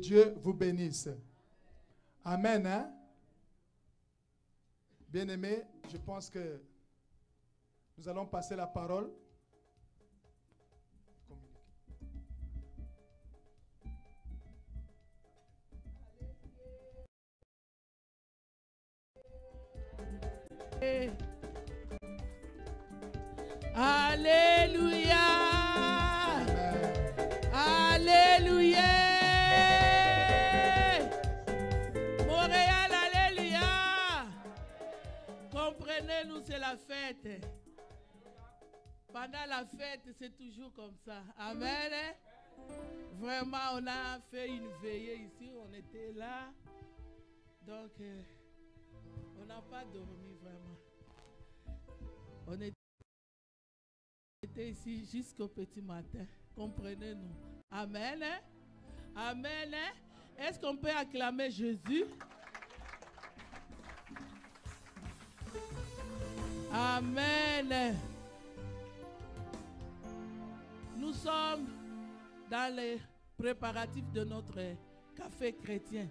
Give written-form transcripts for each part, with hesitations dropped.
Dieu vous bénisse. Amen. Hein? Bien-aimés, je pense que nous allons passer la parole. Alléluia. Alléluia. Montréal, alléluia. Comprenez-nous, c'est la fête. Pendant la fête, c'est toujours comme ça. Amen. Vraiment, on a fait une veillée ici. On était là. Donc, on n'a pas dormi vraiment. On était ici jusqu'au petit matin. Comprenez-nous. Amen. Amen. Est-ce qu'on peut acclamer Jésus? Amen. Nous sommes dans les préparatifs de notre café chrétien.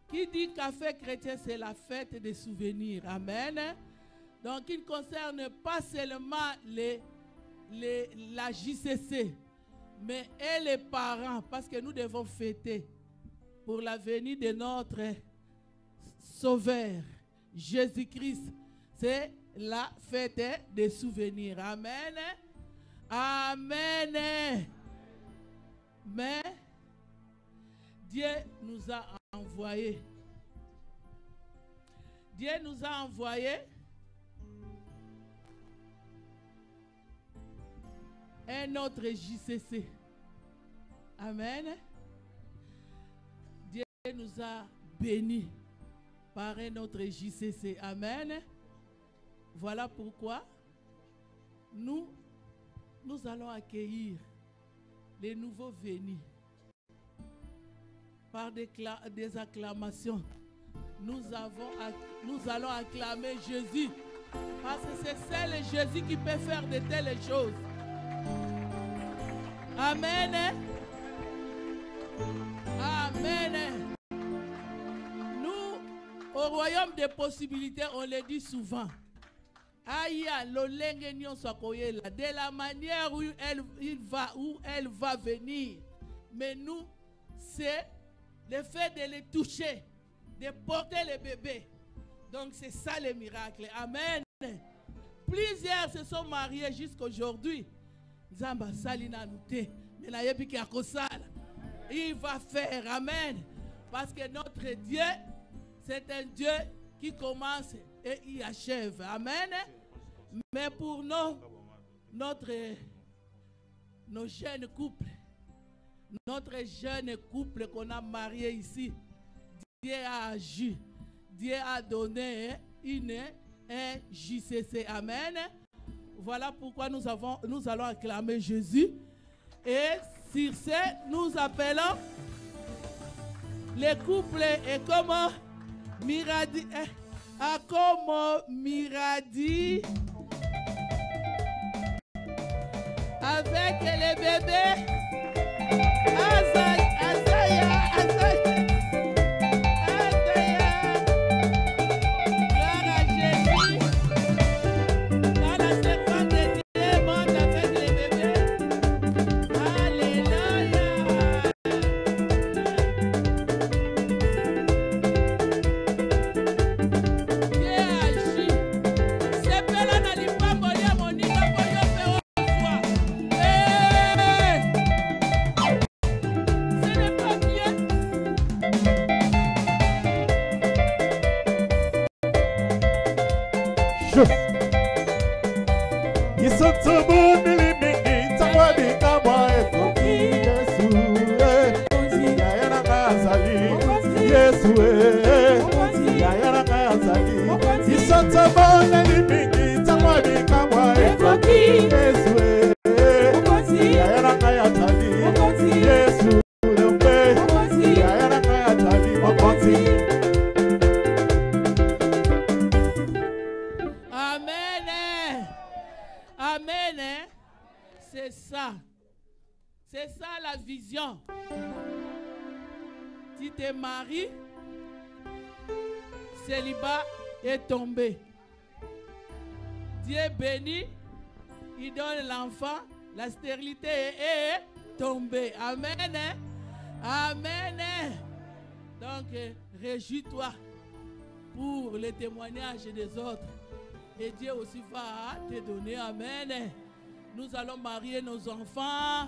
Qui dit café chrétien, c'est la fête des souvenirs. Amen. Donc, il ne concerne pas seulement la JCC, mais et les parents, parce que nous devons fêter pour la venue de notre Sauveur, Jésus-Christ. C'est la fête des souvenirs. Amen. Amen. Mais Dieu nous a envoyés. Dieu nous a envoyés un autre JCC. Amen. Dieu nous a bénis par un autre JCC. Amen. Voilà pourquoi nous allons accueillir les nouveaux venus par des acclamations. Nous allons acclamer Jésus, parce que c'est seul Jésus qui peut faire de telles choses. Amen. Amen. Nous, au royaume des possibilités, on le dit souvent. De la manière où elle va venir. Mais nous, c'est le fait de les toucher, de porter le bébé. Donc c'est ça le miracle. Amen. Plusieurs se sont mariés jusqu'aujourd'hui. Il va faire. Amen. Parce que notre Dieu, c'est un Dieu qui commence et il achève. Amen. Mais pour nos jeunes couples, notre jeune couple qu'on a marié ici, Dieu a agi. Dieu a donné un JCC. Amen. Voilà pourquoi nous allons acclamer Jésus. Et sur ce, nous appelons les couples et comment Miradi, avec les bébés Azaya. tu te maries, célibat est tombé. Dieu bénit, il donne l'enfant, la stérilité est tombée. Amen. Amen. Donc, réjouis-toi pour les témoignages des autres. Et Dieu aussi va te donner. Amen. Nous allons marier nos enfants.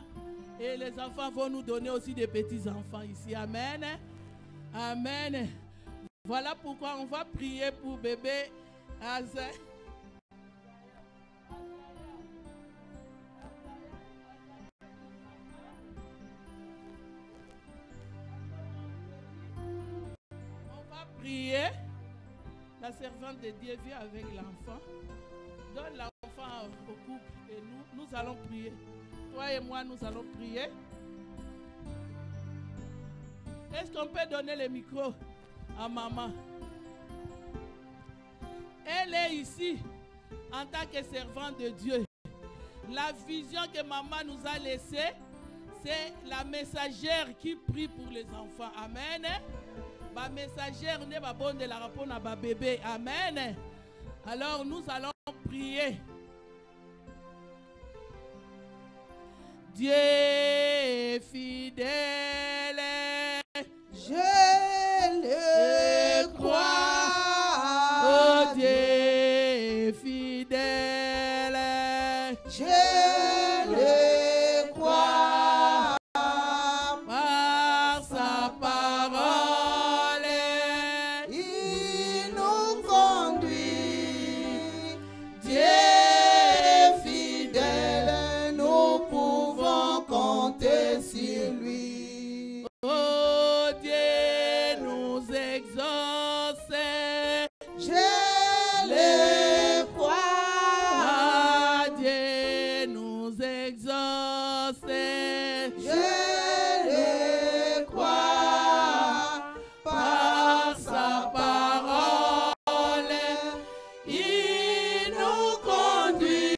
Et les enfants vont nous donner aussi des petits-enfants ici. Amen. Amen. Voilà pourquoi on va prier pour bébé Azaya. On va prier. La servante de Dieu vient avec l'enfant. Donne l'enfant au couple et nous allons prier. Toi et moi, nous allons prier. Est-ce qu'on peut donner le micro à maman? Elle est ici en tant que servante de Dieu. La vision que maman nous a laissée, c'est la messagère qui prie pour les enfants. Amen. Ma messagère n'est pas bonne de la répondre à ma bébé. Amen. Alors nous allons prier. Dieu est fidèle. Je le crois. Oh, Dieu est fidèle. Je le crois. Par sa parole, Il nous conduit. Dieu est fidèle. Nous pouvons compter sur lui. oh Dieu nous exauce. Je le crois. Ah, Dieu nous exauce. Je le crois. Par sa parole, il nous conduit.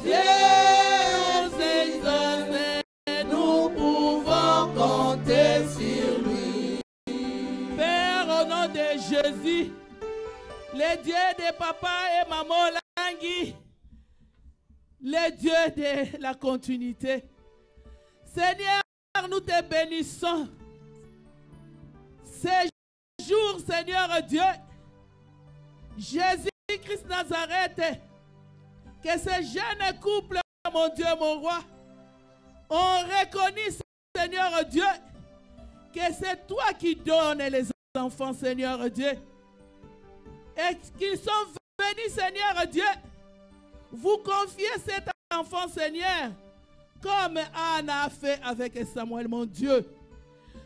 Dieu nous exauce. Nous pouvons compter sur lui. Père, au nom de Jésus, le Dieu de papa et maman Langui, le Dieu de la continuité. Seigneur, nous te bénissons. Ces jours, Seigneur Dieu, Jésus-Christ Nazareth, que ce jeune couple, mon Dieu, mon roi, ont reconnu, Seigneur Dieu, que c'est toi qui donnes les enfants, Seigneur Dieu. Et qu'ils sont venus, Seigneur Dieu, vous confier cet enfant, Seigneur, comme Anna a fait avec Samuel, mon Dieu.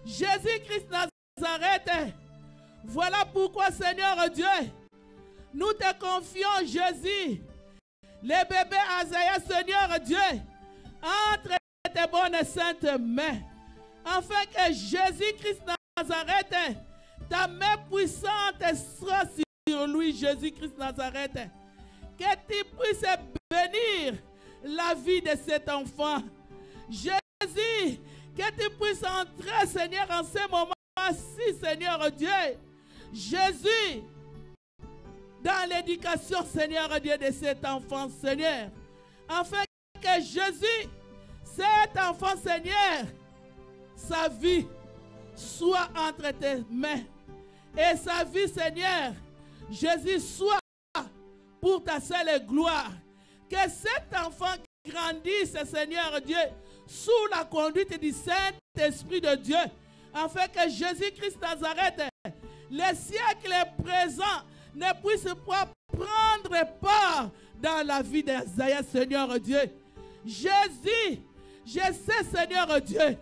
Jésus-Christ Nazareth, voilà pourquoi, Seigneur Dieu, nous te confions, Jésus, les bébés Azaya, Seigneur Dieu, entre tes bonnes et saintes mains, afin que Jésus-Christ Nazareth, ta main puissante soit sur lui, Jésus-Christ Nazareth, que tu puisses bénir la vie de cet enfant. Jésus, que tu puisses entrer, Seigneur, en ce moment-ci, Seigneur Dieu. Jésus, dans l'éducation, Seigneur Dieu, de cet enfant, Seigneur, afin que Jésus, cet enfant, Seigneur, sa vie soit entre tes mains. Et sa vie, Seigneur, Jésus, soit pour ta seule gloire. Que cet enfant grandisse, Seigneur Dieu, sous la conduite du Saint-Esprit de Dieu, afin que Jésus-Christ Nazareth, les siècles présents, ne puissent pas prendre part dans la vie d'Azaïa, Seigneur Dieu. Jésus, je sais, Seigneur Dieu,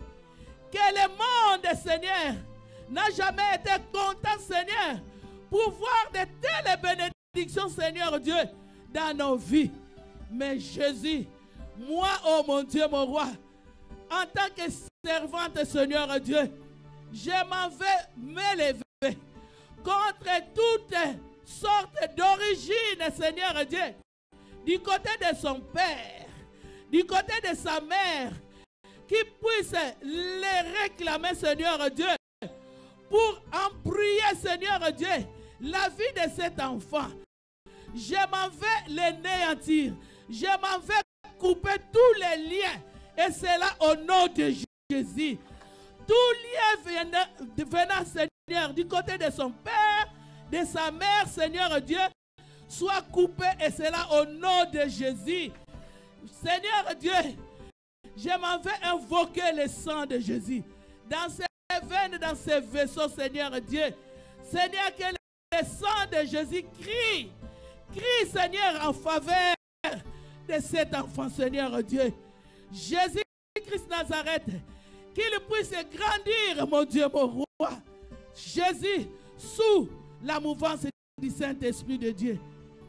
que le monde, Seigneur, n'a jamais été content, Seigneur, pour voir de telles bénédictions, Seigneur Dieu, dans nos vies. Mais Jésus, moi, oh mon Dieu, mon roi, en tant que servante, Seigneur Dieu, je m'en vais m'élever contre toutes sortes d'origines, Seigneur Dieu, du côté de son père, du côté de sa mère, qui puisse les réclamer, Seigneur Dieu, pour embrouiller, Seigneur Dieu, la vie de cet enfant. Je m'en vais l'énéantir. Je m'en vais couper tous les liens. Et c'est là au nom de Jésus. Tout lien venant, Seigneur, du côté de son père, de sa mère, Seigneur Dieu, soit coupé. Et c'est là au nom de Jésus. Seigneur Dieu, je m'en vais invoquer le sang de Jésus. Dans ses veines, dans ses vaisseaux, Seigneur Dieu. Seigneur, que le sang de Jésus crie. Crie, Seigneur, en faveur de cet enfant, Seigneur Dieu. Jésus-Christ Nazareth, qu'il puisse grandir, mon Dieu, mon roi. Jésus, sous la mouvance du Saint-Esprit de Dieu.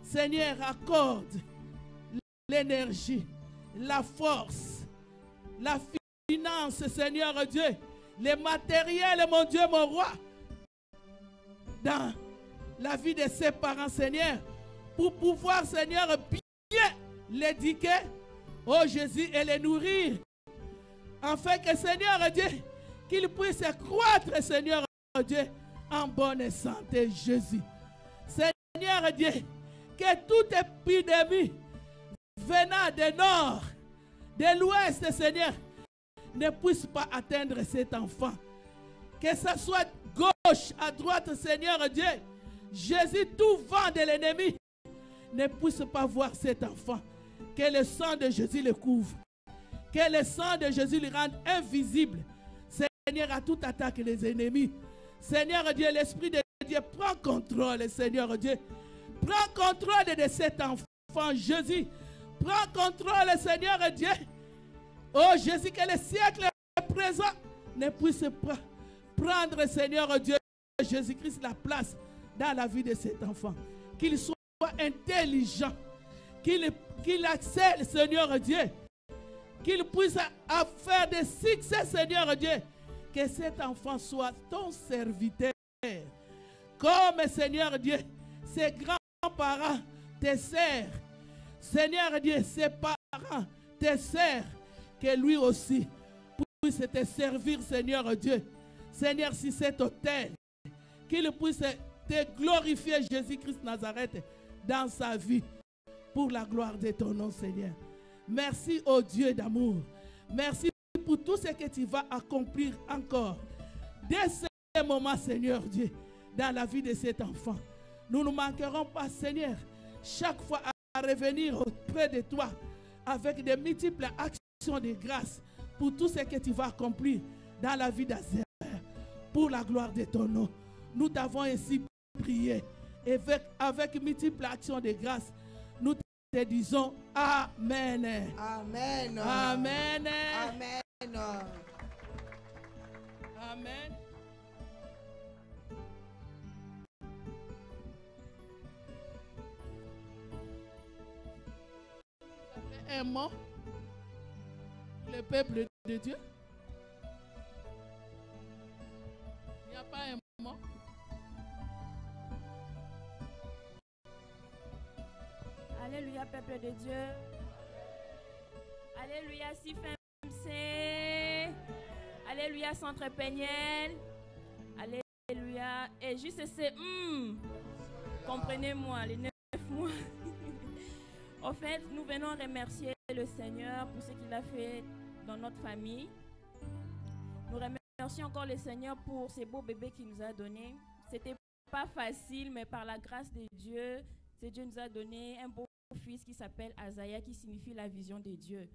Seigneur, accorde l'énergie, la force, la finance, Seigneur Dieu, les matériels, mon Dieu, mon roi, dans la vie de ses parents, Seigneur, pour pouvoir, Seigneur, bien l'éduquer, oh Jésus, et les nourrir, afin que, Seigneur Dieu, qu'il puisse croître, Seigneur Dieu, en bonne santé, Jésus. Seigneur Dieu, que toute épidémie venant du nord, de l'ouest, Seigneur, ne puisse pas atteindre cet enfant. Que ce soit gauche, à droite, Seigneur Dieu, Jésus, tout vent de l'ennemi ne puisse pas voir cet enfant. Que le sang de Jésus le couvre. Que le sang de Jésus le rende invisible. Seigneur, à toute attaque des ennemis. Seigneur Dieu, l'Esprit de Dieu, prend contrôle, Seigneur Dieu. Prends contrôle de cet enfant, Jésus. Prends contrôle, Seigneur Dieu. Oh Jésus, que le siècle présent ne puisse pas prendre, Seigneur Dieu, Jésus-Christ, la place dans la vie de cet enfant. Qu'il soit intelligent, qu'il accède, Seigneur Dieu, qu'il puisse faire des succès, Seigneur Dieu, que cet enfant soit ton serviteur. Comme, Seigneur Dieu, ses grands-parents te servent, Seigneur Dieu, ses parents te servent, que lui aussi puisse te servir, Seigneur Dieu. Seigneur, si cet autel, qu'il puisse te glorifier, Jésus-Christ Nazareth, dans sa vie, pour la gloire de ton nom, Seigneur. Merci, ô Dieu d'amour. Merci pour tout ce que tu vas accomplir encore. Dès ce moment, Seigneur Dieu, dans la vie de cet enfant. Nous ne manquerons pas, Seigneur, chaque fois à revenir auprès de toi avec de multiples actions de grâce pour tout ce que tu vas accomplir dans la vie d'Azer, pour la gloire de ton nom. Nous t'avons ainsi prié et avec multiples actions de grâce, nous te disons Amen. Amen. Amen. Amen. Amen. Un mot, le peuple de Dieu. Il n'y a pas un mot. Alléluia, peuple de Dieu. Alléluia, CIFMC. Alléluia, Centre Péniel. Alléluia. Et juste c'est comprenez-moi, les 9 mois. En fait, nous venons remercier le Seigneur pour ce qu'il a fait dans notre famille. Nous remercions encore le Seigneur pour ces beaux bébés qu'il nous a donnés. C'était pas facile, mais par la grâce de Dieu, Dieu nous a donné un beau fils qui s'appelle Azaïa, qui signifie la vision de Dieu.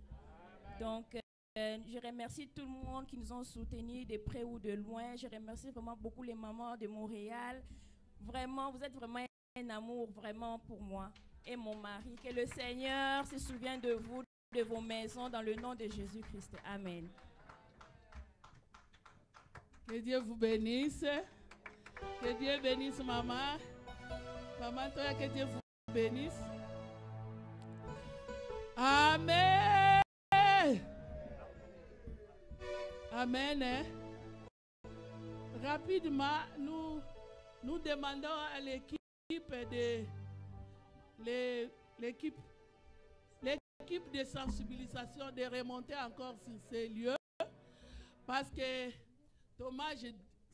Donc, je remercie tout le monde qui nous ont soutenus de près ou de loin. Je remercie vraiment beaucoup les mamans de Montréal. Vraiment, vous êtes vraiment un amour vraiment pour moi et mon mari. Que le Seigneur se souvienne de vous, de vos maisons, dans le nom de Jésus-Christ. Amen. Que Dieu vous bénisse. Que Dieu bénisse maman. Maman, toi, que Dieu vous bénisse. Amen. Amen. Rapidement, nous demandons à l'équipe de sensibilisation de remonter encore sur ces lieux. Parce que dommage,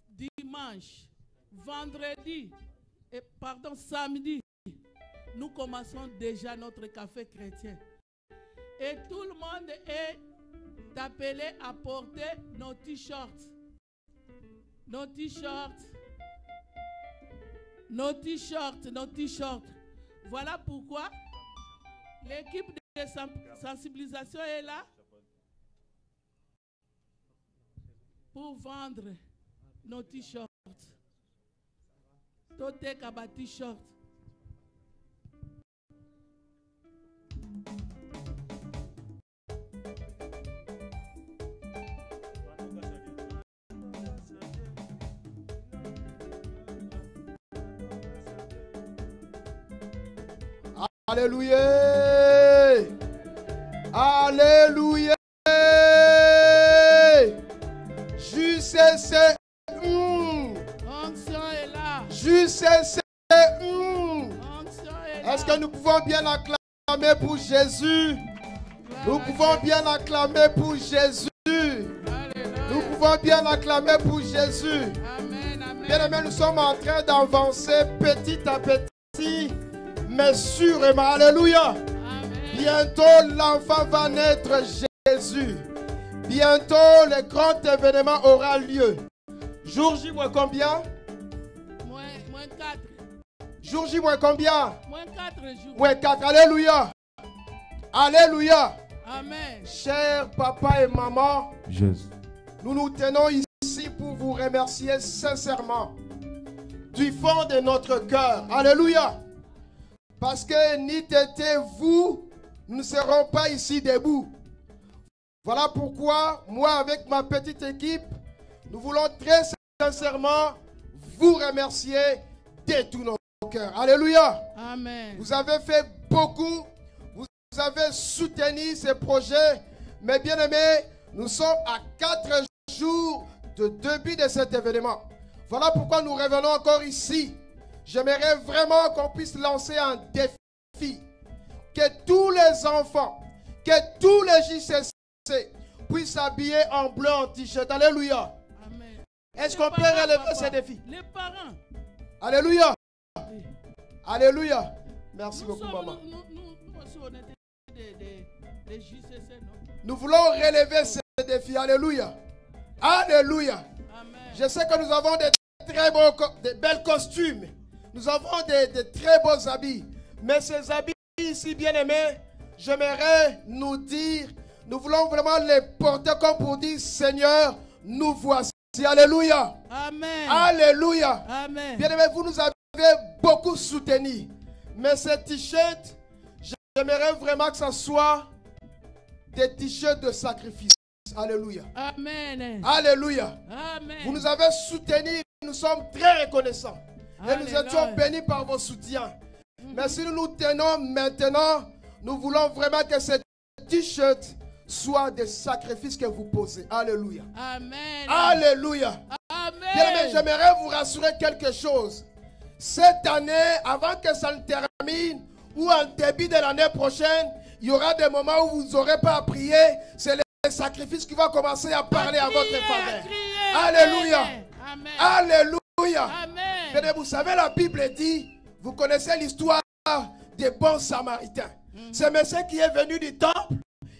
dimanche, vendredi, et pardon, samedi, nous commençons déjà notre café chrétien. Et tout le monde est appelé à porter nos t-shirts. Nos t-shirts. Nos t-shirts, nos t-shirts. Voilà pourquoi l'équipe de sensibilisation est là pour vendre nos t-shirts. Totek à bas t-shirt. Alléluia. Alléluia. Juste c'est Onction est là. Juste c'est Onction est là. Est-ce que nous pouvons bien acclamer pour Jésus? Nous pouvons bien acclamer pour Jésus. Alléluia. Nous pouvons bien acclamer pour Jésus. Amen, amen. Bien aimé, nous sommes en train d'avancer petit à petit, mais sûrement. Alléluia. Amen. Bientôt l'enfant va naître, Jésus. Bientôt le grand événement aura lieu. Jour J moins combien? Moins 4. Jour J moins combien? Moins 4 jours. Moins 4. Alléluia. Alléluia. Amen. Chers papa et maman, Jésus. nous nous tenons ici pour vous remercier sincèrement du fond de notre cœur. Alléluia. Parce que ni t'étiez vous, nous ne serons pas ici debout. Voilà pourquoi, moi avec ma petite équipe, nous voulons très sincèrement vous remercier de tout notre cœur. Alléluia. Amen. Vous avez fait beaucoup, vous avez soutenu ces projets, mais bien aimés, nous sommes à 4 jours de début de cet événement. Voilà pourquoi nous revenons encore ici. J'aimerais vraiment qu'on puisse lancer un défi. Que tous les enfants, que tous les JCC puissent s'habiller en bleu, en t-shirt. Alléluia. Amen. Est-ce qu'on peut relever ce défi? Les parents. Alléluia. Oui. Alléluia. Merci Nous beaucoup, sommes, maman. nous aussi, on était des JCC, non? Nous voulons relever ce défi. Alléluia. Alléluia. Amen. Je sais que nous avons de belles costumes. Nous avons de très beaux habits. Mais ces habits ici, bien aimés, j'aimerais nous dire, nous voulons vraiment les porter comme pour dire, Seigneur, nous voici. Alléluia. Amen. Alléluia. Amen. Bien aimés, vous nous avez beaucoup soutenus. Mais ces t-shirts, j'aimerais vraiment que ce soit des t-shirts de sacrifice. Alléluia. Amen. Alléluia. Amen. Vous nous avez soutenus, nous sommes très reconnaissants. Et nous Alléluia. étions bénis par vos soutiens. Mais si nous nous tenons maintenant, nous voulons vraiment que ces t-shirts soient des sacrifices que vous posez. Alléluia. Amen. Alléluia. Bien aimé, Amen. j'aimerais vous rassurer quelque chose. Cette année, avant que ça ne termine, ou en début de l'année prochaine, il y aura des moments où vous n'aurez pas à prier. C'est les sacrifices qui vont commencer à parler à votre faveur. Alléluia. Amen. Alléluia. Amen. Bien, vous savez, la Bible dit, vous connaissez l'histoire des bons samaritains. Ce monsieur qui est venu du temple,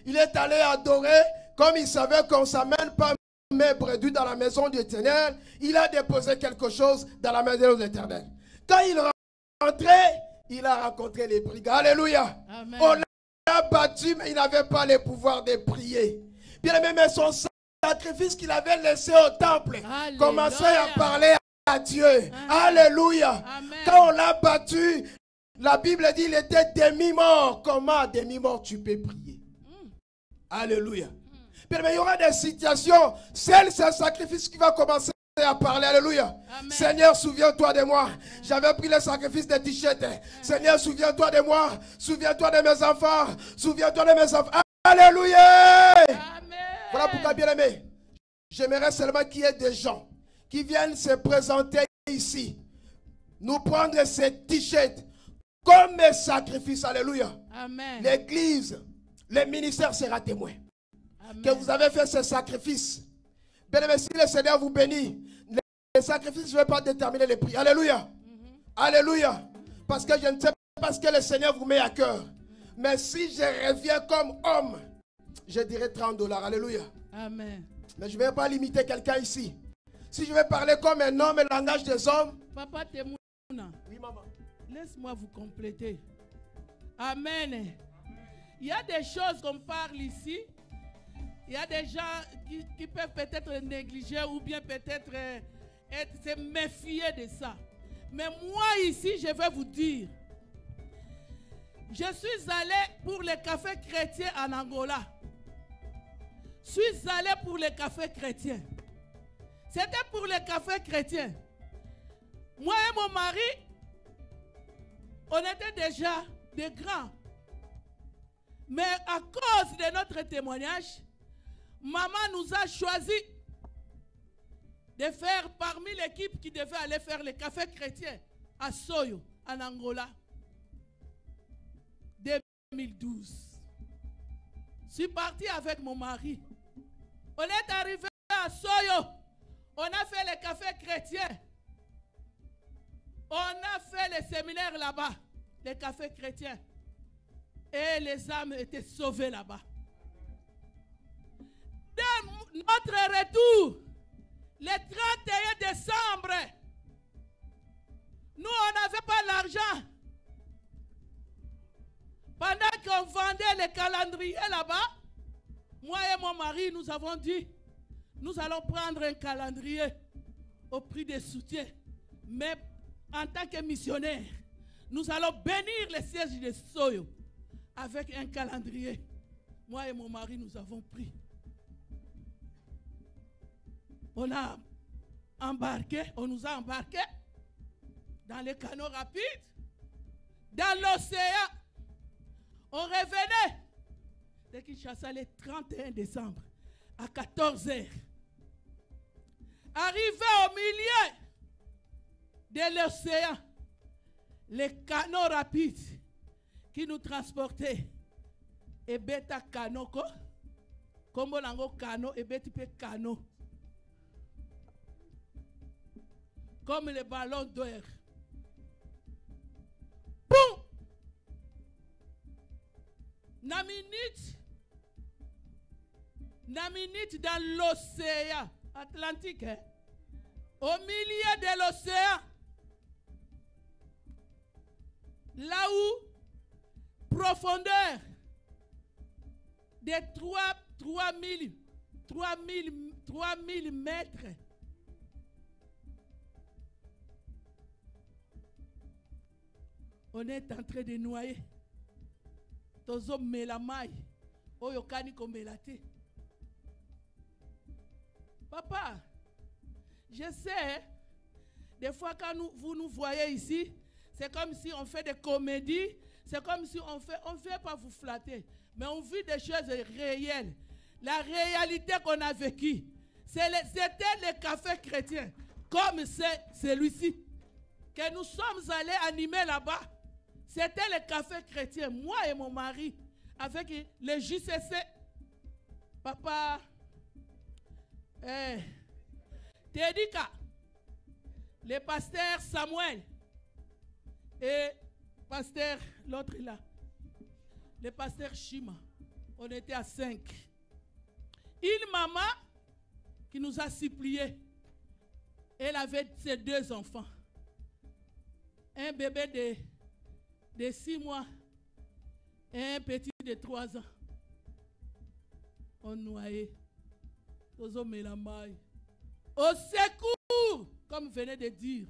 il est allé adorer, comme il savait qu'on ne s'amène pas mes brebis dans la maison de l'Éternel, il a déposé quelque chose dans la maison de l'Éternel. Quand il rentrait, il a rencontré les brigands. Alléluia. Amen. On l'a battu, mais il n'avait pas le pouvoir de prier. Bien aimé, mais son sacrifice qu'il avait laissé au temple Alléluia. commençait à parler à Dieu. Amen. Alléluia. Amen. Quand on l'a battu, la Bible dit qu'il était demi-mort. Comment demi-mort tu peux prier? Alléluia. Bien, mais il y aura des situations, c'est un sacrifice qui va commencer à parler. Alléluia. Amen. Seigneur, souviens-toi de moi. J'avais pris le sacrifice des t-shirts. Seigneur, souviens-toi de moi. Souviens-toi de mes enfants. Souviens-toi de mes enfants. Alléluia. Amen. Voilà pourquoi, bien aimé, j'aimerais seulement qu'il y ait des gens qui viennent se présenter ici, nous prendre ces t-shirts comme mes sacrifices. Alléluia. Amen. L'église, le ministère sera témoin Amen. que vous avez fait ce sacrifice. Bien-aimé, si le Seigneur vous bénit, les sacrifices ne vont pas déterminer les prix. Alléluia. Alléluia. Parce que je ne sais pas ce que le Seigneur vous met à cœur. Mais si je reviens comme homme, je dirais $30. Alléluia. Amen. Mais je ne vais pas limiter quelqu'un ici. Si je vais parler comme un homme, le langage des hommes. Papa Temouna. Oui, maman. Laisse-moi vous compléter. Amen. Il y a des choses qu'on parle ici. Il y a des gens qui peuvent peut-être négliger ou bien peut-être se méfier de ça. Mais moi ici, je vais vous dire. Je suis allé pour les cafés chrétiens en Angola. Je suis allé pour les cafés chrétiens. C'était pour les cafés chrétiens. Moi et mon mari, on était déjà des grands. Mais à cause de notre témoignage, maman nous a choisi de faire parmi l'équipe qui devait aller faire les cafés chrétiens à Soyo, en Angola. 2012. Je suis parti avec mon mari. On est arrivé à Soyo. On a fait les cafés chrétiens. On a fait les séminaires là-bas, les cafés chrétiens. Et les âmes étaient sauvées là-bas. Dans notre retour, le 31 décembre, nous, on n'avait pas l'argent. Pendant qu'on vendait les calendriers là-bas, moi et mon mari, nous avons dit, nous allons prendre un calendrier au prix des soutiens. Mais en tant que missionnaire, nous allons bénir les sièges de Soyo avec un calendrier. Moi et mon mari, nous avons pris. On a embarqué, on nous a embarqués dans les canaux rapides, dans l'océan. On revenait de Kinshasa le 31 décembre à 14 h. Arrivé au milieu de l'océan, les canaux rapides qui nous transportaient, et bêta canoko, comme on a cano, et bêta cano, comme les ballons d'or. Boum! Na minute dans l'océan Atlantique, hein? Au milieu de l'océan, là où profondeur de 3000 mètres, on est en train de noyer. Tozo melamai, oyokani komelate. Papa, je sais, des fois quand vous nous voyez ici, c'est comme si on fait des comédies, c'est comme si on fait pas vous flatter, mais on vit des choses réelles. La réalité qu'on a vécue, c'était les cafés chrétiens, comme c'est celui-ci, que nous sommes allés animer là-bas. C'était le café chrétien, moi et mon mari, avec le JCC. Papa, Tedika, le pasteur Samuel et pasteur, l'autre là, le pasteur Shima. On était à 5. Une maman qui nous a supplié. Elle avait ses 2 enfants. Un bébé de 6 mois et un petit de 3 ans. On noyait. Au secours, comme venait de dire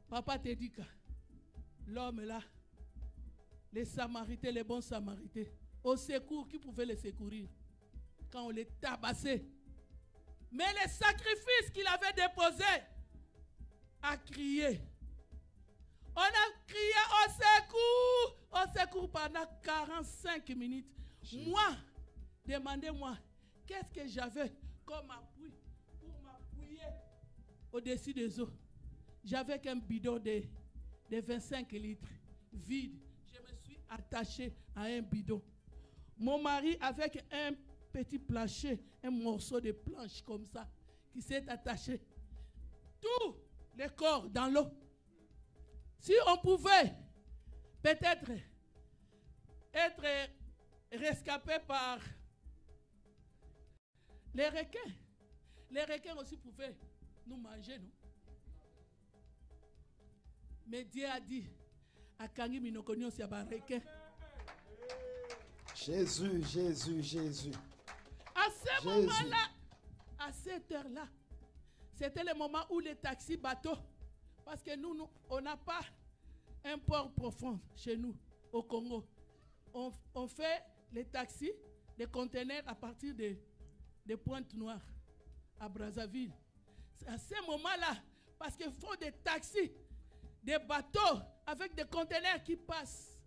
Papa Tedika, l'homme là, les Samaritains, les bons Samaritains, au secours, qui pouvait les secourir quand on les tabassait. Mais les sacrifices qu'il avait déposés a crié. On a crié au secours pendant 45 minutes. Moi, demandez-moi, qu'est-ce que j'avais comme appui pour m'appuyer au-dessus des eaux? J'avais qu'un bidon de 25 litres vide. Je me suis attaché à un bidon. Mon mari avec petit plancher, un morceau de planche comme ça, qui s'est attaché. Tout le corps dans l'eau. Si on pouvait peut-être être rescapé par les requins aussi pouvaient nous manger, non? Mais Dieu a dit, à Kangi Minokonyo, c'est un requin. Jésus, Jésus, Jésus. À ce moment-là, à cette heure-là, c'était le moment où les taxis bateaux, parce que nous on n'a pas un port profond chez nous, au Congo. On fait les taxis, les conteneurs à partir de Pointe-Noire, à Brazzaville. C'est à ce moment-là, parce qu'il faut des taxis, des bateaux avec des conteneurs qui passent.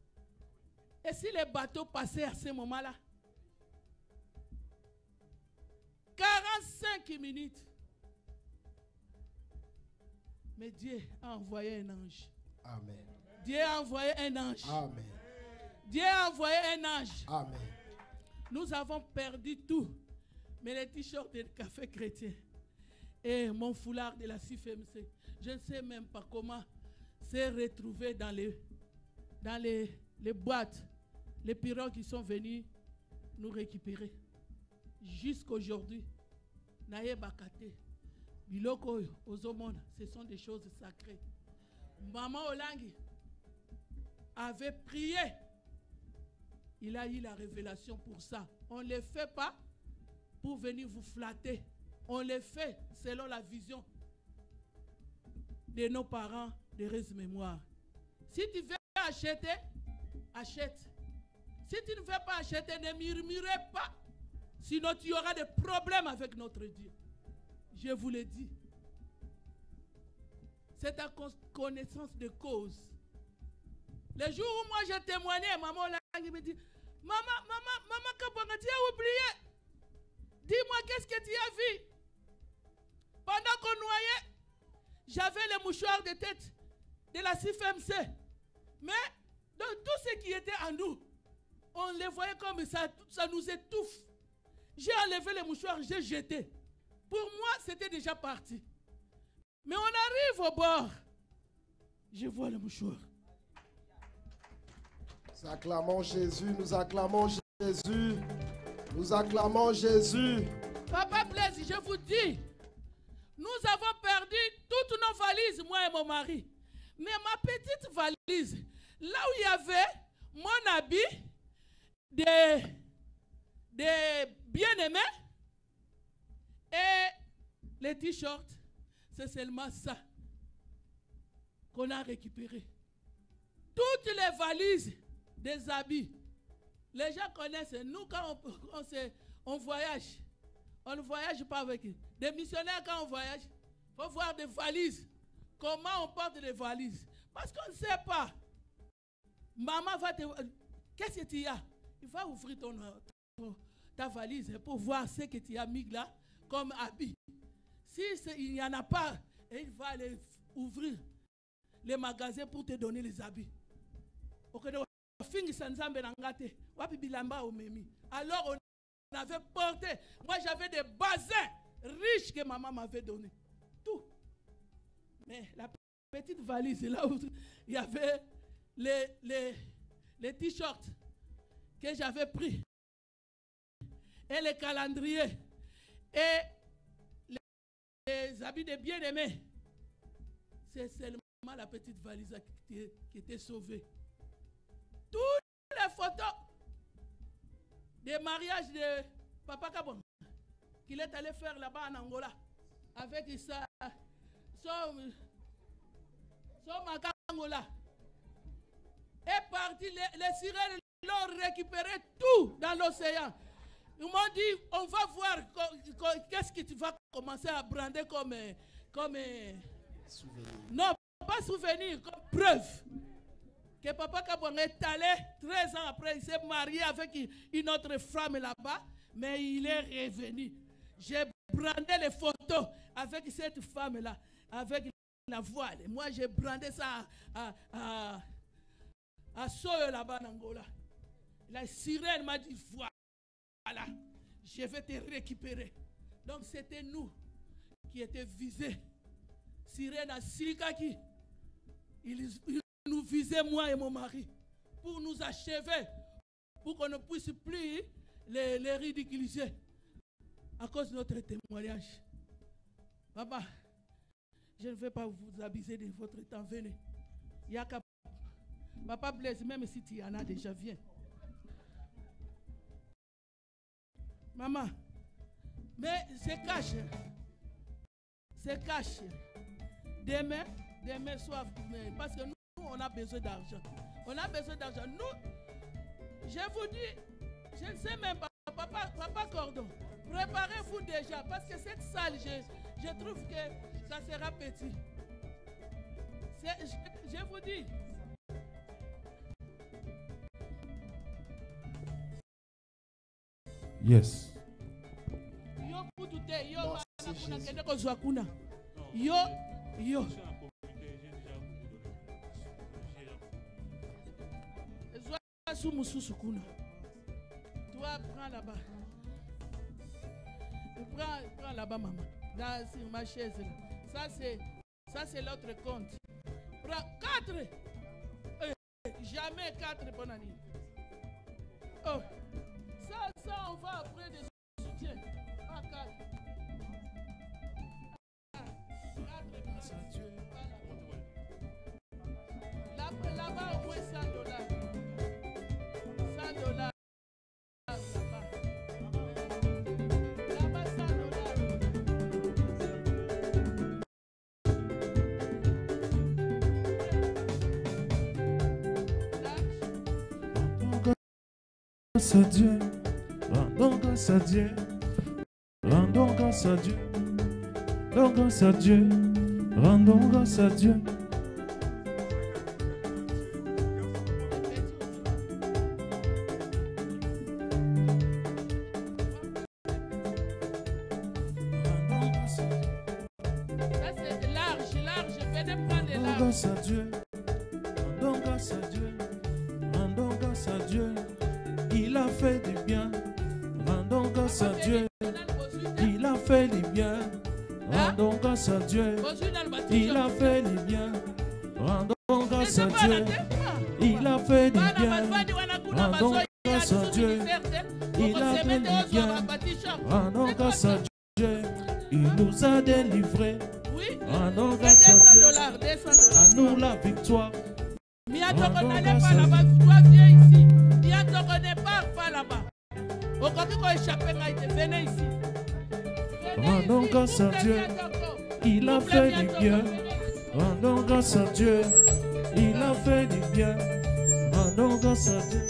Et si les bateaux passaient à ce moment-là, 45 minutes, mais Dieu a envoyé un ange. Amen. Dieu a envoyé un ange. Amen. Dieu a envoyé un ange. Amen. Nous avons perdu tout. Mais les t-shirts de café chrétien et mon foulard de la CIFMC, je ne sais même pas comment s'est retrouvé dans les boîtes, les pirogues qui sont venus nous récupérer. Jusqu'aujourd'hui, Naye Bakate, Biloko Ozomona, ce sont des choses sacrées. Maman Olangi avait prié. Il a eu la révélation pour ça. On ne le fait pas pour venir vous flatter. On le fait selon la vision de nos parents de Reste Mémoire. Si tu veux acheter, achète. Si tu ne veux pas acheter, ne murmurez pas. Sinon, tu auras des problèmes avec notre Dieu. Je vous le dis. C'est ta connaissance de cause. Le jour où moi j'ai témoigné, maman me dit, maman, Kabanga, tu as oublié. Dis-moi, qu'est-ce que tu as vu? Pendant qu'on noyait, j'avais le mouchoir de tête de la CIFMC. Mais dans tout ce qui était en nous, on les voyait comme ça, ça nous étouffe. J'ai enlevé le mouchoir, j'ai jeté. Pour moi, c'était déjà parti. Mais on arrive au bord. Je vois le mouchoir. Nous acclamons Jésus, nous acclamons Jésus. Nous acclamons Jésus. Papa Blaise, je vous dis, nous avons perdu toutes nos valises, moi et mon mari. Mais ma petite valise, là où il y avait mon habit de bien-aimés et les t-shirts, c'est seulement ça qu'on a récupéré. Toutes les valises des habits. Les gens connaissent, nous quand on voyage, on ne voyage pas avec eux. Des missionnaires quand on voyage, il faut voir des valises. Comment on porte des valises? Parce qu'on ne sait pas. Maman va te... Qu'est-ce que tu as? Il va ouvrir ta valise pour voir ce que tu as mis là comme habit. Si il n'y en a pas, il va aller ouvrir les magasins pour te donner les habits. Alors on avait porté, moi j'avais des bazins riches que maman m'avait donné. Tout. Mais la petite valise, là où il y avait les t-shirts que j'avais pris, et les calendriers, et les habits de bien-aimés. C'est seulement la petite valise qui était sauvée. Toutes les photos des mariages de Papa Kabon qu'il est allé faire là-bas en Angola avec son Makangola est parti. Les sirènes l'ont récupéré tout dans l'océan. Ils m'ont dit, on va voir qu'est-ce que tu vas commencer à brander comme souvenir. Non, pas souvenir, comme preuve. Que Papa Kabon est allé 13 ans après, il s'est marié avec une autre femme là-bas, mais il est revenu. J'ai brandé les photos avec cette femme-là, avec la voile. Moi, j'ai brandé ça à Soyo là-bas en Angola. La sirène m'a dit, voilà. je vais te récupérer. Donc c'était nous qui étions visés. Sirena Silikaki, il nous visait, moi et mon mari, pour nous achever, pour qu'on ne puisse plus les ridiculiser à cause de notre témoignage. Papa, je ne vais pas vous abuser de votre temps. Venez. Papa Blaise, même si tu en as déjà, viens. Maman, mais c'est caché. C'est caché. Demain soir, parce que nous, on a besoin d'argent. On a besoin d'argent. Nous, je vous dis, je ne sais même pas, papa Cordon, préparez-vous déjà, parce que cette salle, je trouve que ça sera petit. Je vous dis. Yes. Yo kutute, yo kuna kende kozwa kuna. Yo. Zwa sumususu kuna. Toi, prends là-bas. Prends là-bas, maman. Là, sur ma chaise. Là. Ça, c'est l'autre compte. Prends 4. Jamais 4 bonnes années. Oh. Ça, on va après des soutiens. Ah, 4. Là-bas, au moins $100. $100. Là-bas, grâce à Dieu, rendons grâce à Dieu, rendons grâce à Dieu, rendons grâce à Dieu, rendons grâce à Dieu. ça c'est large, venez prendre les larges. Grâce à Dieu, rendons grâce à Dieu, rendons grâce à Dieu. Il a fait du bien, rendons grâce à Dieu. Il a fait du bien, rendons grâce à Dieu. Il a fait du bien, rendons grâce à Dieu. Il a fait du bien, rendons grâce à Dieu. Il a fait du bien, rendons grâce à Dieu. Il nous a délivrés, rendons grâce à Dieu. À nous la victoire. Rendons grâce à Dieu. Toi viens ici. Bientôt on ne part pas là-bas. Au cas où échapper, venez ici. Rendons grâce à Dieu. Il a fait du bien. Rendons grâce à Dieu. Il a fait du bien. Rendons grâce à Dieu.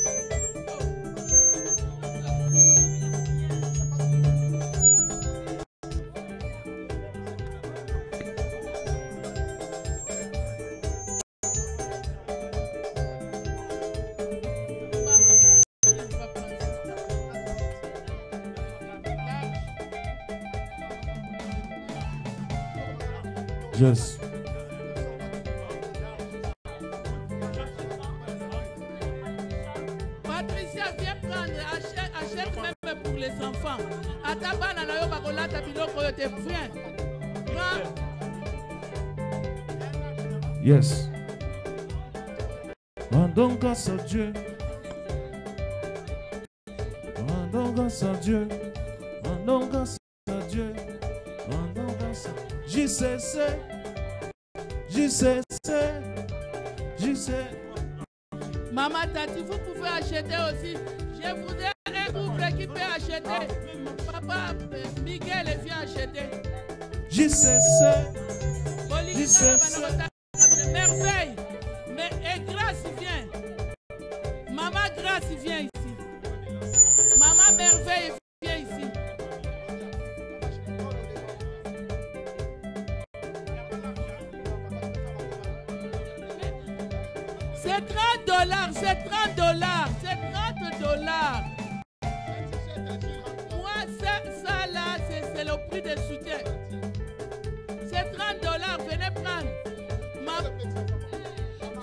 Yes. Patricia, viens prendre, achète même pour les enfants. À ta banane, na yo bakola ta biloko yo te viens. Prends. Yes. Rendons grâce à Dieu. Rendons grâce à Dieu. Rendons grâce à Dieu. Rendons grâce à Dieu. J'y sais. Maman Tati, vous pouvez acheter aussi. Je voudrais un couple qui peut acheter. Papa Miguel vient acheter. J'y sais. Merveille. Mais et Grâce vient. Maman Grâce vient ici. Maman Merveille vient ici. C'est $30, c'est $30, c'est $30. Moi, ça là, c'est le prix des soutiens. C'est $30, venez prendre.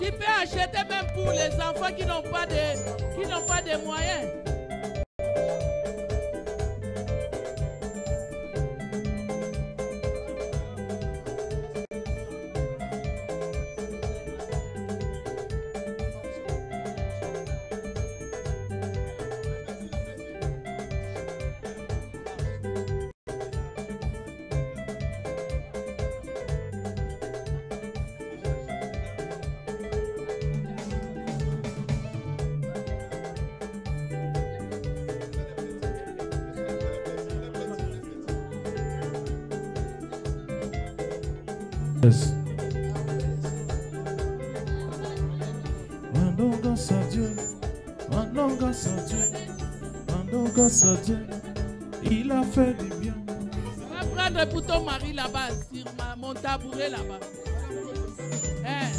Tu peux acheter même pour les enfants qui n'ont pas de moyens. Rendons grâce à Dieu. Rendons grâce à Dieu. Rendons grâce à Dieu. Il a fait du bien. Va prendre pour ton mari là-bas, sur mon tabouret là-bas. Hein?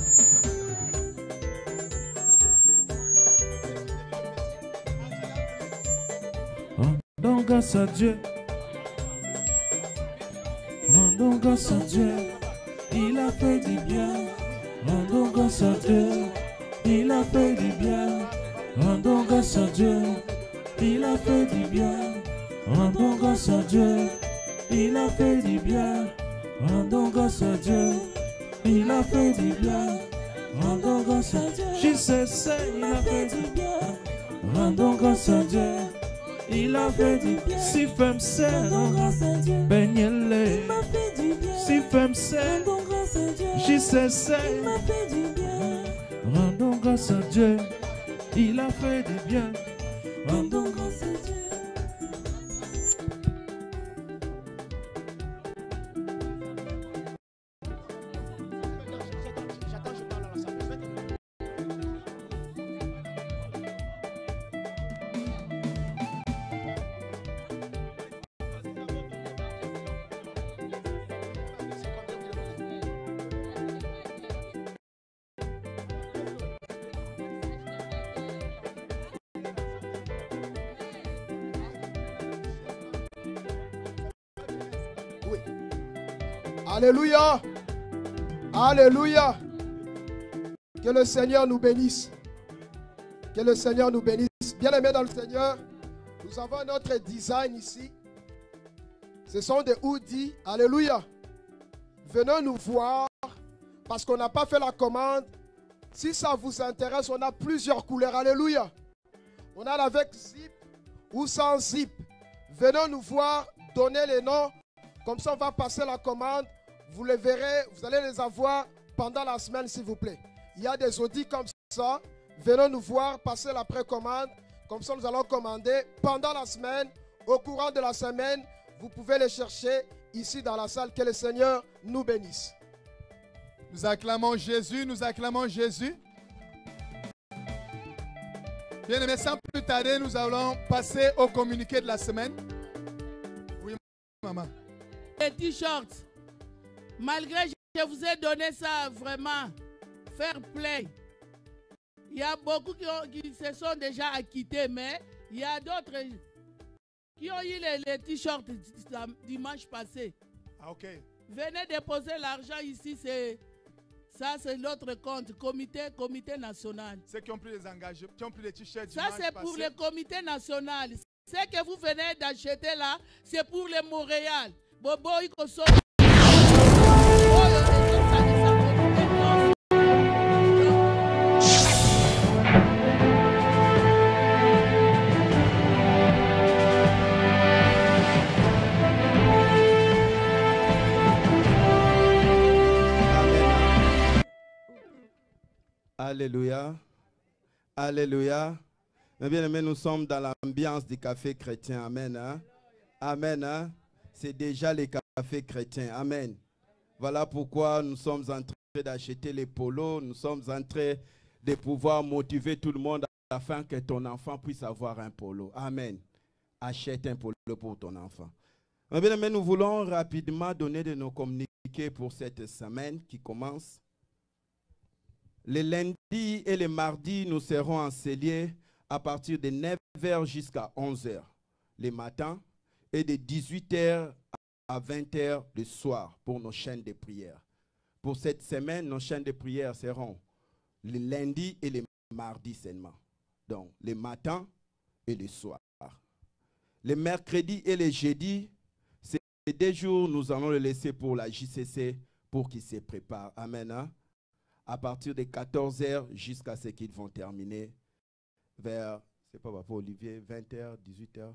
Rendons grâce à Dieu. Rendons grâce à Dieu. Il a fait du bien. Rendons grâce à Dieu. Il a fait du bien. Rendons grâce à Dieu. Il a fait du bien. Rendons grâce à Dieu. Il a fait du bien. Rendons grâce à Dieu. Il a fait du bien. Rendons grâce à Dieu. Jesus, il a fait du bien. Rendons grâce à Dieu. Il a fait du bien. Si femme c'est, baignez-les. Si femme c'est, Jesus, rendons grâce à Dieu. Il a fait du bien. Rendons grâce à Dieu. Alléluia. Alléluia. Que le Seigneur nous bénisse. Que le Seigneur nous bénisse. Bien-aimés dans le Seigneur, nous avons notre design ici. Ce sont des hoodies. Alléluia. Venez nous voir parce qu'on n'a pas fait la commande. Si ça vous intéresse, on a plusieurs couleurs. Alléluia. On a avec zip ou sans zip. Venez nous voir, donnez les noms. Comme ça, on va passer la commande. Vous les verrez, vous allez les avoir pendant la semaine, s'il vous plaît. Il y a des audits comme ça. Venez nous voir, passer la précommande. Comme ça, nous allons commander pendant la semaine. Au courant de la semaine, vous pouvez les chercher ici dans la salle. Que le Seigneur nous bénisse. Nous acclamons Jésus, nous acclamons Jésus. Bien aimé, sans plus tarder, nous allons passer au communiqué de la semaine. Oui, maman. Les t-shirts. Malgré que je vous ai donné ça vraiment, fair play. Il y a beaucoup qui se sont déjà acquittés, mais il y a d'autres qui ont eu les t-shirts dimanche passé. Ah, ok. Venez déposer l'argent ici, ça c'est l'autre compte, comité national. Ceux qui ont pris les engagements, qui ont pris les t-shirts ça c'est pour le comité national. Ce que vous venez d'acheter là, c'est pour le Montréal. Bobo Ikoso. Alléluia. Alléluia. Bien aimé, nous sommes dans l'ambiance du café chrétien. Amen. Hein? Amen. Hein? C'est déjà les cafés chrétiens. Amen. Voilà pourquoi nous sommes en train d'acheter les polos. Nous sommes en train de pouvoir motiver tout le monde afin que ton enfant puisse avoir un polo. Amen. Achète un polo pour ton enfant. Bien aimé, nous voulons rapidement donner de nos communiqués pour cette semaine qui commence. Les lundis et les mardis, nous serons en cellier à partir de 9h jusqu'à 11h le matin et de 18h à 20h le soir pour nos chaînes de prière. Pour cette semaine, nos chaînes de prière seront les lundis et les mardis seulement. Donc, les matins et le soir. Les mercredis et les jeudis, c'est des jours, nous allons les laisser pour la JCC pour qu'ils se préparent. Amen. Hein? À partir de 14h jusqu'à ce qu'ils vont terminer vers, c'est pas pour Olivier, 20h, 18h,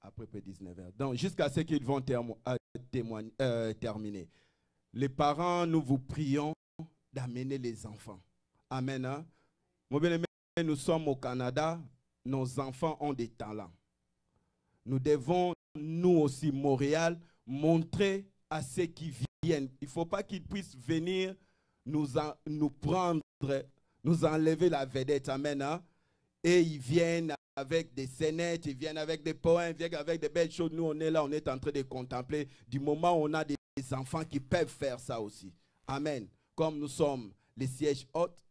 après 19h. Donc, jusqu'à ce qu'ils vont terminer. Les parents, nous vous prions d'amener les enfants. Amen. Hein? Mon bien-aimé, nous sommes au Canada, nos enfants ont des talents. Nous devons, nous aussi, Montréal, montrer à ceux qui viennent. Il ne faut pas qu'ils puissent venir nous prendre, nous enlever la vedette. Amen. Hein? Et ils viennent avec des scénettes, ils viennent avec des poèmes, ils viennent avec des belles choses. Nous, on est là, on est en train de contempler. Du moment où on a des enfants qui peuvent faire ça aussi. Amen. Comme nous sommes les sièges hôtes,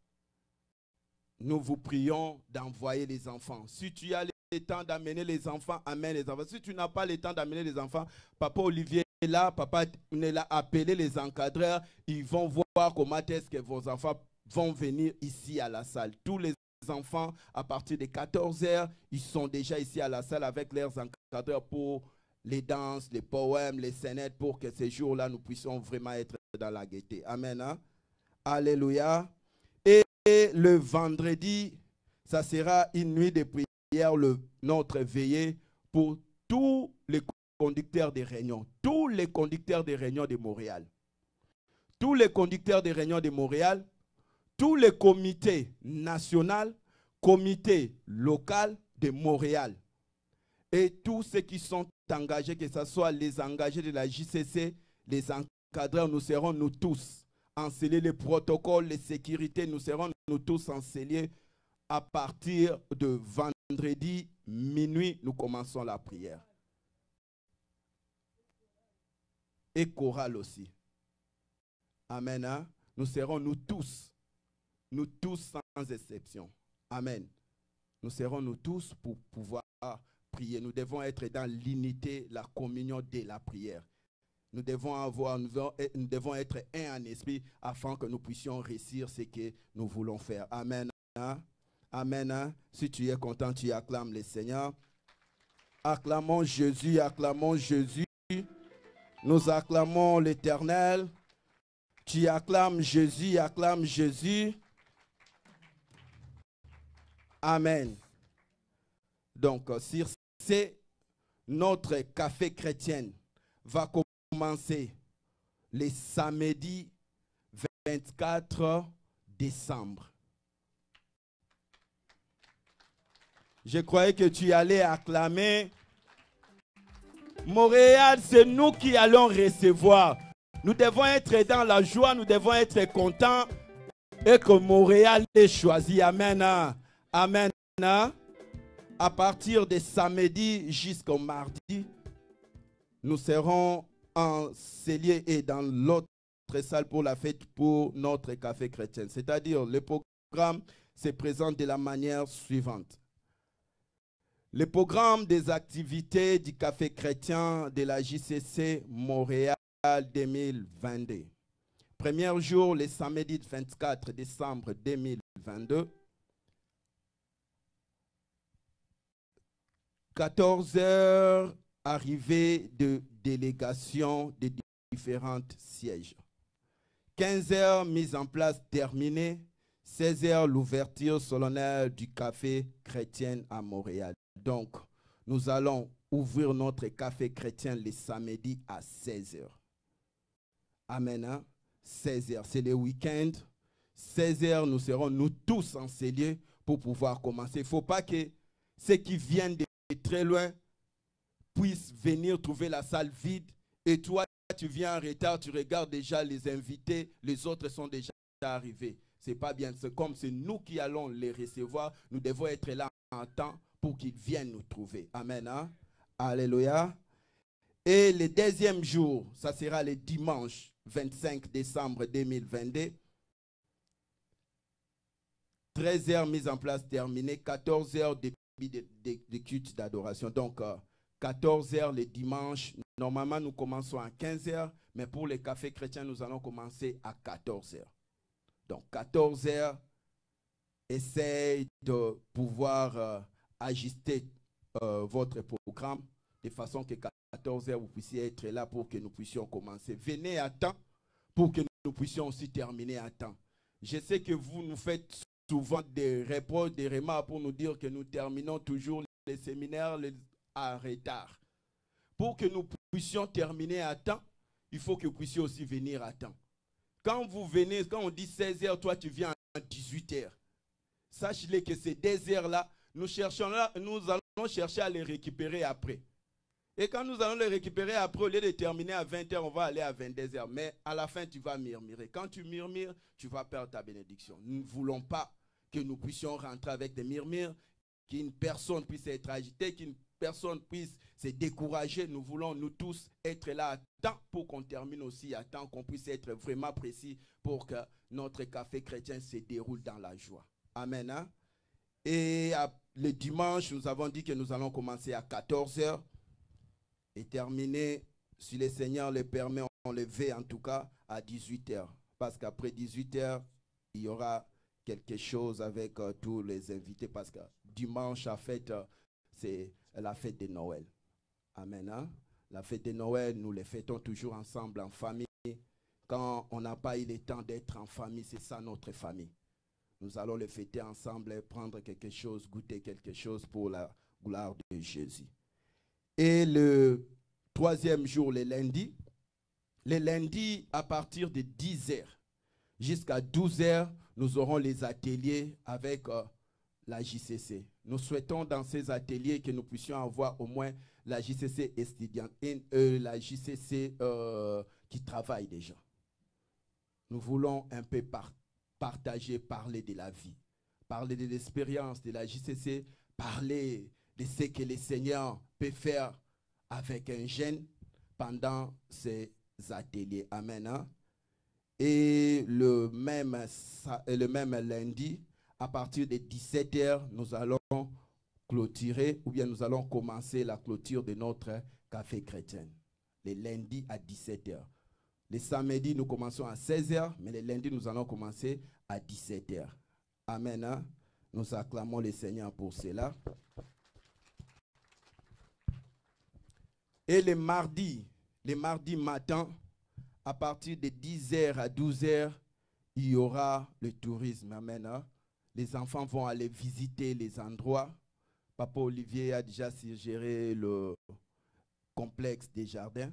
nous vous prions d'envoyer les enfants. Si tu as le temps d'amener les enfants, amène les enfants. Si tu n'as pas le temps d'amener les enfants, Papa Olivier est là, Papa est là, appelez les encadreurs. Ils vont voir comment est-ce que vos enfants vont venir ici à la salle. Tous les enfants, à partir de 14 h, ils sont déjà ici à la salle avec leurs encadreurs pour les danses, les poèmes, les scénettes, pour que ces jours-là, nous puissions vraiment être dans la gaieté. Amen. Hein? Alléluia. Et le vendredi, ça sera une nuit de prière, notre veillée pour tous les conducteurs des réunions. Tous les conducteurs des réunions de Montréal. Tous les conducteurs des réunions de Montréal. Tous les comités nationaux, comités locaux de Montréal. Et tous ceux qui sont engagés, que ce soit les engagés de la JCC, les encadreurs, nous serons nous tous enseignés, les protocoles, les sécurités, nous serons nous tous enseignés. À partir de vendredi minuit, nous commençons la prière. Et chorale aussi. Amen. Hein? Nous serons nous tous sans exception. Amen. Nous serons nous tous pour pouvoir prier. Nous devons être dans l'unité, la communion de la prière. Nous devons être un en esprit afin que nous puissions réussir ce que nous voulons faire. Amen. Hein? Amen. Hein? Si tu es content, tu acclames le Seigneur. Acclamons Jésus, acclamons Jésus. Nous acclamons l'Éternel. Tu acclames Jésus, acclame Jésus. Amen. Donc, sur ce, notre café chrétien va commencer le samedi 24 décembre. Je croyais que tu allais acclamer. Montréal, c'est nous qui allons recevoir. Nous devons être dans la joie, nous devons être contents et que Montréal est choisi. Amen. Amen. À partir de samedi jusqu'au mardi, nous serons en cellier et dans l'autre salle pour la fête pour notre café chrétien. C'est-à-dire, le programme se présente de la manière suivante. Le programme des activités du café chrétien de la JCC Montréal 2022. Premier jour, le samedi 24 décembre 2022. 14 h, arrivée de délégation de différents sièges. 15 h, mise en place terminée. 16 h, l'ouverture solennelle du café chrétien à Montréal. Donc, nous allons ouvrir notre café chrétien le samedi à 16 h. Amen. Hein? 16 h, c'est le week-end. 16 h, nous serons nous tous enseignés pour pouvoir commencer. Il ne faut pas que ceux qui viennent de très loin puissent venir trouver la salle vide et toi, tu viens en retard, tu regardes déjà les invités, les autres sont déjà arrivés. Ce n'est pas bien. C'est comme c'est nous qui allons les recevoir. Nous devons être là en temps pour qu'ils viennent nous trouver. Amen. Hein? Alléluia. Et le deuxième jour, ça sera le dimanche 25 décembre 2022. 13 h, mise en place terminée. 14 h, de culte d'adoration. Donc, 14 h le dimanche. Normalement, nous commençons à 15 h, mais pour les cafés chrétiens, nous allons commencer à 14 h. Donc, 14 h, essayez de pouvoir ajuster votre programme de façon que 14 h, vous puissiez être là pour que nous puissions commencer. Venez à temps pour que nous puissions aussi terminer à temps. Je sais que vous nous faites souvent des reproches, des remarques pour nous dire que nous terminons toujours les séminaires à retard. Pour que nous puissions terminer à temps, il faut que vous puissiez aussi venir à temps. Quand vous venez, quand on dit 16 h, toi tu viens à 18 h. Sachez que ces 2 heures-là, nous allons chercher à les récupérer après. Et quand nous allons le récupérer après, au lieu de terminer à 20h, on va aller à 22h. Mais à la fin, tu vas murmurer. Quand tu murmures, tu vas perdre ta bénédiction. Nous ne voulons pas que nous puissions rentrer avec des murmures, qu'une personne puisse être agitée, qu'une personne puisse se décourager. Nous voulons, nous tous, être là à temps pour qu'on termine aussi à temps, qu'on puisse être vraiment précis pour que notre café chrétien se déroule dans la joie. Amen. Hein? Et le dimanche, nous avons dit que nous allons commencer à 14h et terminer, si le Seigneur le permet, on le fait en tout cas à 18h. Parce qu'après 18h, il y aura quelque chose avec tous les invités. Parce que dimanche, en fait, c'est la fête de Noël. Amen. Hein? La fête de Noël, nous les fêtons toujours ensemble en famille. Quand on n'a pas eu le temps d'être en famille, c'est ça notre famille. Nous allons le fêter ensemble et prendre quelque chose, goûter quelque chose pour la gloire de Jésus. Et le troisième jour, le lundi, à partir de 10h jusqu'à 12h, nous aurons les ateliers avec la JCC. Nous souhaitons dans ces ateliers que nous puissions avoir au moins la JCC étudiante et la JCC qui travaille déjà. Nous voulons un peu partager, parler de la vie, parler de l'expérience de la JCC, parler de ce que le Seigneur peut faire avec un jeune pendant ces ateliers. Amen. Hein? Et le même lundi, à partir de 17h, nous allons clôturer, ou bien nous allons commencer la clôture de notre café chrétien. Les lundis à 17h. Les samedis, nous commençons à 16h, mais les lundis, nous allons commencer à 17h. Amen. Hein? Nous acclamons le Seigneur pour cela. Et les mardis matin, à partir de 10h à 12h, il y aura le tourisme. Amen. Hein? Les enfants vont aller visiter les endroits. Papa Olivier a déjà suggéré le complexe des jardins.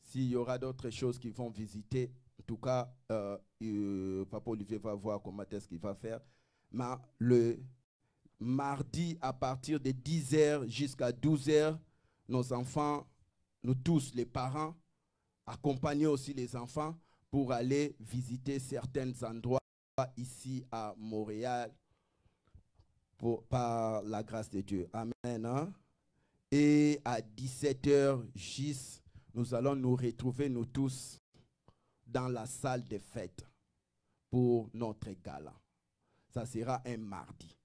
S'il y aura d'autres choses qu'ils vont visiter, en tout cas, Papa Olivier va voir comment est-ce qu'il va faire. Mais le mardi, à partir de 10h jusqu'à 12h, nos enfants, nous tous, les parents, accompagner aussi les enfants pour aller visiter certains endroits ici à Montréal par la grâce de Dieu. Amen. Hein? Et à 17h, nous allons nous retrouver, nous tous, dans la salle des fêtes pour notre gala. Ça sera un mardi.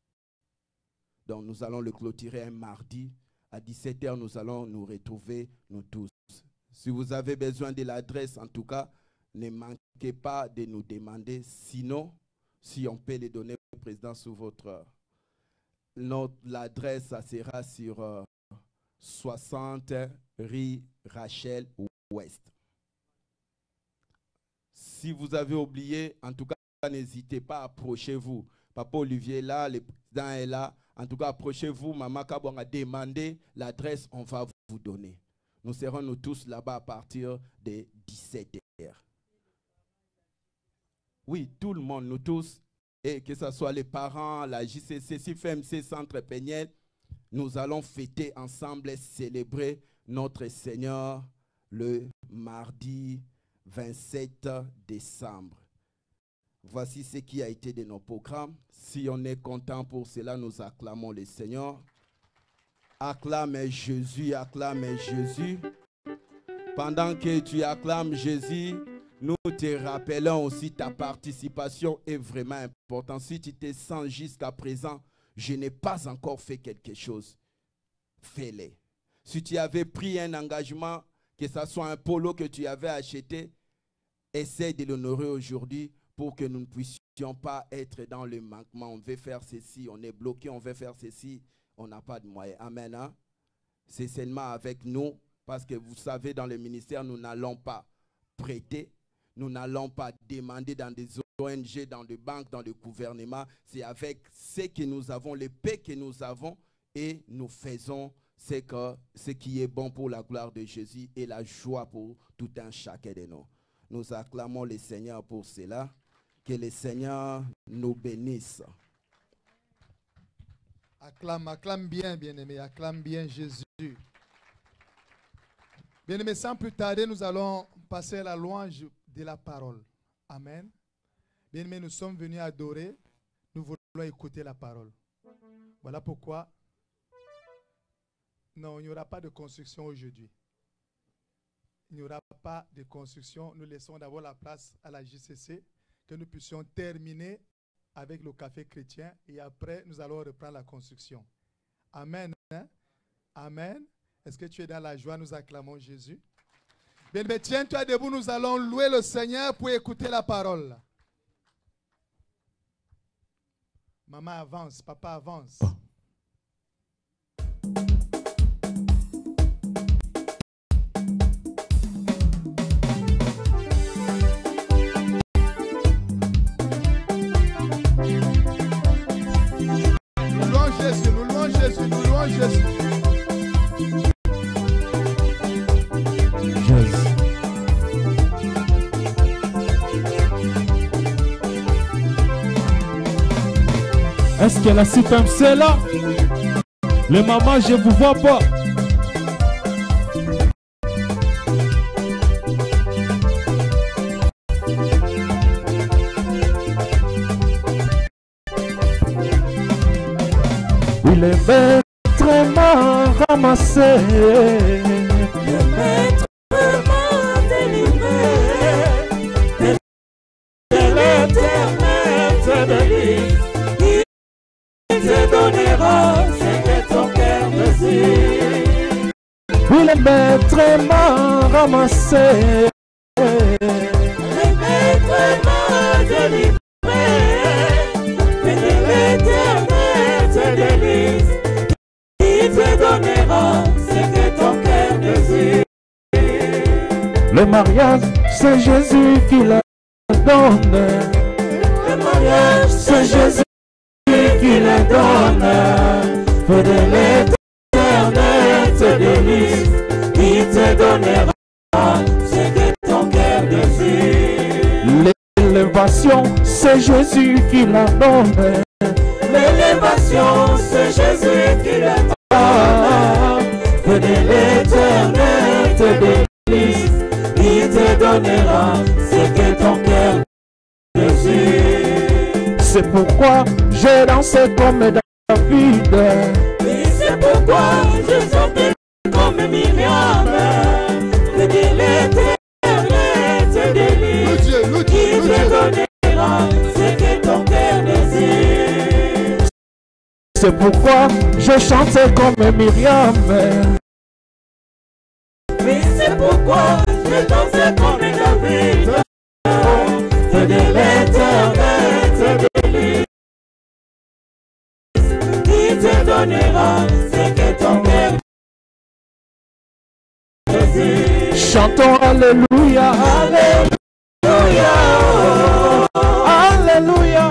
Donc nous allons le clôturer un mardi. À 17h, nous allons nous retrouver, nous tous. Si vous avez besoin de l'adresse, en tout cas, ne manquez pas de nous demander. Sinon, si on peut les donner au président sous votre... L'adresse, ça sera sur 60 rue Rachel Ouest. Si vous avez oublié, en tout cas, n'hésitez pas, approchez-vous. Papa Olivier est là, le président est là. En tout cas, approchez-vous. Maman Kabouang a demandé l'adresse, on va vous donner. Nous serons nous tous là-bas à partir de 17h. Oui, tout le monde, nous tous, et que ce soit les parents, la JCC, CIFMC, Centre Péniel, nous allons fêter ensemble et célébrer notre Seigneur le mardi 27 décembre. Voici ce qui a été de nos programmes. Si on est content pour cela, nous acclamons le Seigneur. Acclame Jésus, acclame Jésus. Pendant que tu acclames Jésus, nous te rappelons aussi ta participation est vraiment importante. Si tu te sens jusqu'à présent, je n'ai pas encore fait quelque chose, fais-le. Si tu avais pris un engagement, que ce soit un polo que tu avais acheté, essaie de l'honorer aujourd'hui pour que nous ne puissions pas être dans le manquement. On veut faire ceci, on est bloqué, on veut faire ceci, on n'a pas de moyens. Amen. Hein? C'est seulement avec nous, parce que vous savez, dans le ministère, nous n'allons pas prêter, nous n'allons pas demander dans des ONG, dans des banques, dans le gouvernement. C'est avec ce que nous avons, les paix que nous avons, et nous faisons ce qui est bon pour la gloire de Jésus et la joie pour tout un chacun de nous. Nous acclamons le Seigneur pour cela. Que le Seigneur nous bénisse. Acclame, acclame bien, bien-aimé. Acclame bien Jésus. Bien-aimés, sans plus tarder, nous allons passer à la louange de la parole. Amen. Bien-aimés, nous sommes venus adorer. Nous voulons écouter la parole. Voilà pourquoi. Non, il n'y aura pas de construction aujourd'hui. Il n'y aura pas de construction. Nous laissons d'abord la place à la JCC, que nous puissions terminer avec le café chrétien et après, nous allons reprendre la construction. Amen. Hein? Amen. Est-ce que tu es dans la joie? Nous acclamons Jésus. Bien, mais tiens-toi debout, nous allons louer le Seigneur pour écouter la parole. Maman avance, papa avance. Nous louons Jésus, nous louons Jésus, nous louons Jésus. Est-ce que la CPMC est là? Les mamans, je vous vois pas. Il est maîtrement ramassé. Le maîtrement délivré. De l'éternel te délivre. Il te donnera ce que ton cœur désire. Il est maîtrement ramassé. Le maîtrement délivré. De l'éternel te délivre. Il te donnera ce que ton cœur désire. Le mariage, c'est Jésus qui la donne. Le mariage, c'est Jésus qui la donne. Feu de l'éternel te délivre. Il te donnera ce que ton cœur désire. L'élévation, c'est Jésus qui la donne. L'élévation, c'est Jésus qui la donne. Feu de l'éternel te délivre. Il te donnera ce que ton cœur désire. C'est pourquoi j'ai dansé comme David. Oui, c'est pourquoi je chantais comme Myriam. Que de l'éternel te délivre. Il te donnera ce que ton cœur désire. C'est pourquoi je chantais comme Myriam. Oui, c'est pourquoi je dansais comme David. Que de l'éternel te délivre. Il te donnera ce que ton cœur désire. Chantons Alléluia. Alléluia. Alléluia.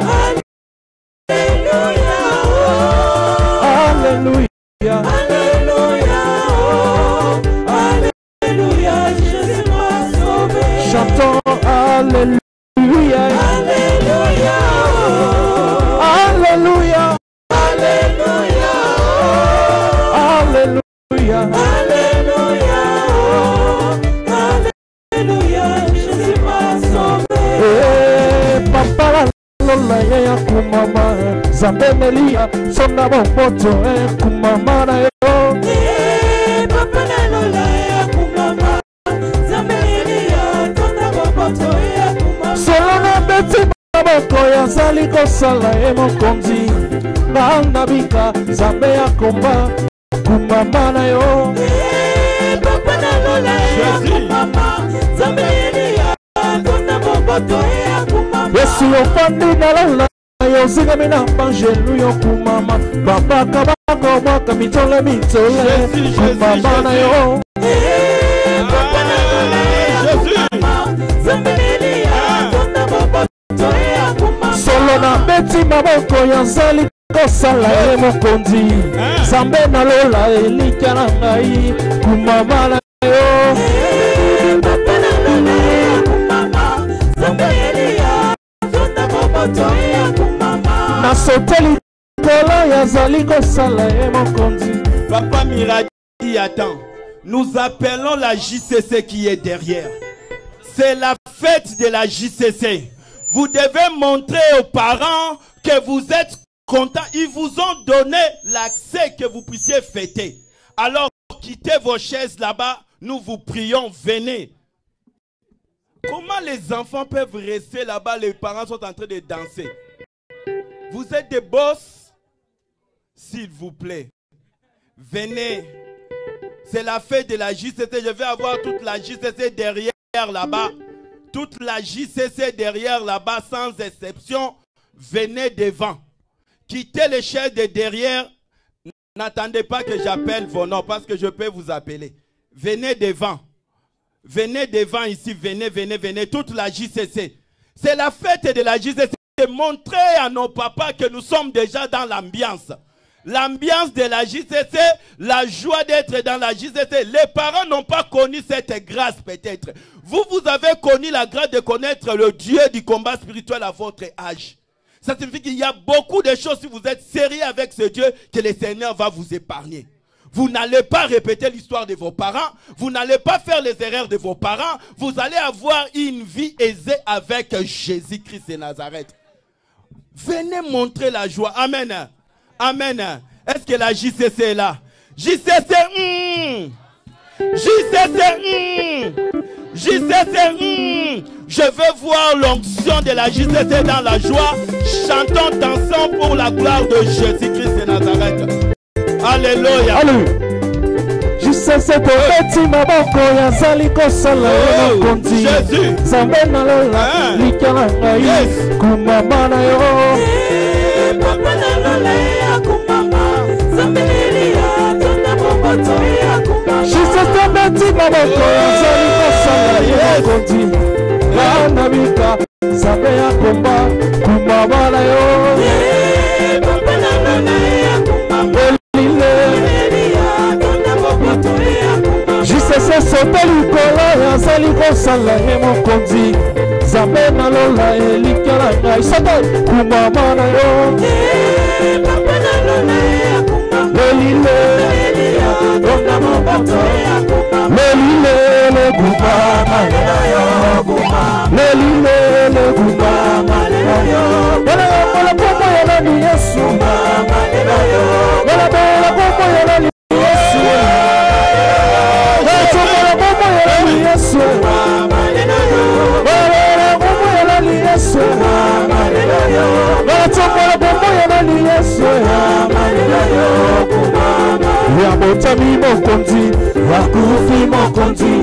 Alléluia. Alléluia. Alléluia. Alléluia. Jésus m'a sauvé. Chantons Alléluia. Alléluia. Alléluia. Alléluia. Alléluia. Alléluia. Alléluia. Jésus m'a sauvé. Papa lola ya kumama Zambe melia sona bopoto kumama na yo. Papa lola ya kumama Zambe melia sona bopoto kumama. Solo na beti maboko ya zali kosala mokonzi na bika Zambe ya komba kumama na yo. Papa lola ya kumama Zambe melia sona bopoto kumama. Yesu ofandi na lola yo zigami na banjelu yo kumama. Papa kabako mwaka mitole kumama na yo. Papa lola ya kumama Zambe melia sona bopoto kumama. Solo na beti maboko ya zali kosala mokonzi Zambe na lola elikya na ngai kumama na yo. Papa lola ya kumama Zambe melia sona bopoto kumama. Na soteli kolo ya zali kosala mokonzi. Papa Miradi attend. nous appelons la JCC qui est derrière. C'est la fête de la JCC. Vous devez montrer aux parents que vous êtes contents. Ils vous ont donné l'accès que vous puissiez fêter. Alors, quittez vos chaises là-bas. Nous vous prions, venez. Comment les enfants peuvent rester là-bas? Les parents sont en train de danser. Vous êtes des boss? S'il vous plaît, venez. C'est la fête de la JCC. Je vais avoir toute la JCC derrière là-bas. Toute la JCC derrière là-bas, sans exception. Venez devant. Quittez les chaises de derrière. N'attendez pas que j'appelle vos noms parce que je peux vous appeler. Venez devant. Venez devant ici. Venez, venez, venez. Toute la JCC. C'est la fête de la JCC. Montrer à nos papas que nous sommes déjà dans l'ambiance. L'ambiance de la JCC, la joie d'être dans la JCC. Les parents n'ont pas connu cette grâce peut-être. Vous avez connu la grâce de connaître le Dieu du combat spirituel à votre âge. Ça signifie qu'il y a beaucoup de choses, si vous êtes sérieux avec ce Dieu, que le Seigneur va vous épargner. Vous n'allez pas répéter l'histoire de vos parents. Vous n'allez pas faire les erreurs de vos parents. Vous allez avoir une vie aisée avec Jésus-Christ de Nazareth. Venez montrer la joie. Amen. Amen. Est-ce que la JCC est là? JCC, JCC, JCC, Je veux voir l'onction de la JCC dans la joie. Chantons, dansons pour la gloire de Jésus-Christ de Nazareth. Alléluia. Alléluia. JCC Tobeti Maboko Yazali Kosala Konti Zambe na lola Likana ngai Kumama na yo Papa na lola ya kumama Zambe lilia Tona mokoto ya kumama JCC Tobeti Maboko Yazali Kosala Konti Yana Mika Zambe ya kumba Kumama na yo Papa na lola ya kumama JCC sote likolo ya zali kosala ye mokonzi Zambe na lola elikela ngai sote kumama na yo Papa na lola ya kumama Lelile Ronga mobato ya kumama Lelile le kumama na yo kumama Lelile le kumama na yo Wala popo ya nani Yesu mama na yo Wala popo ya nani Yabotami mokonzi, wakufi mokonzi,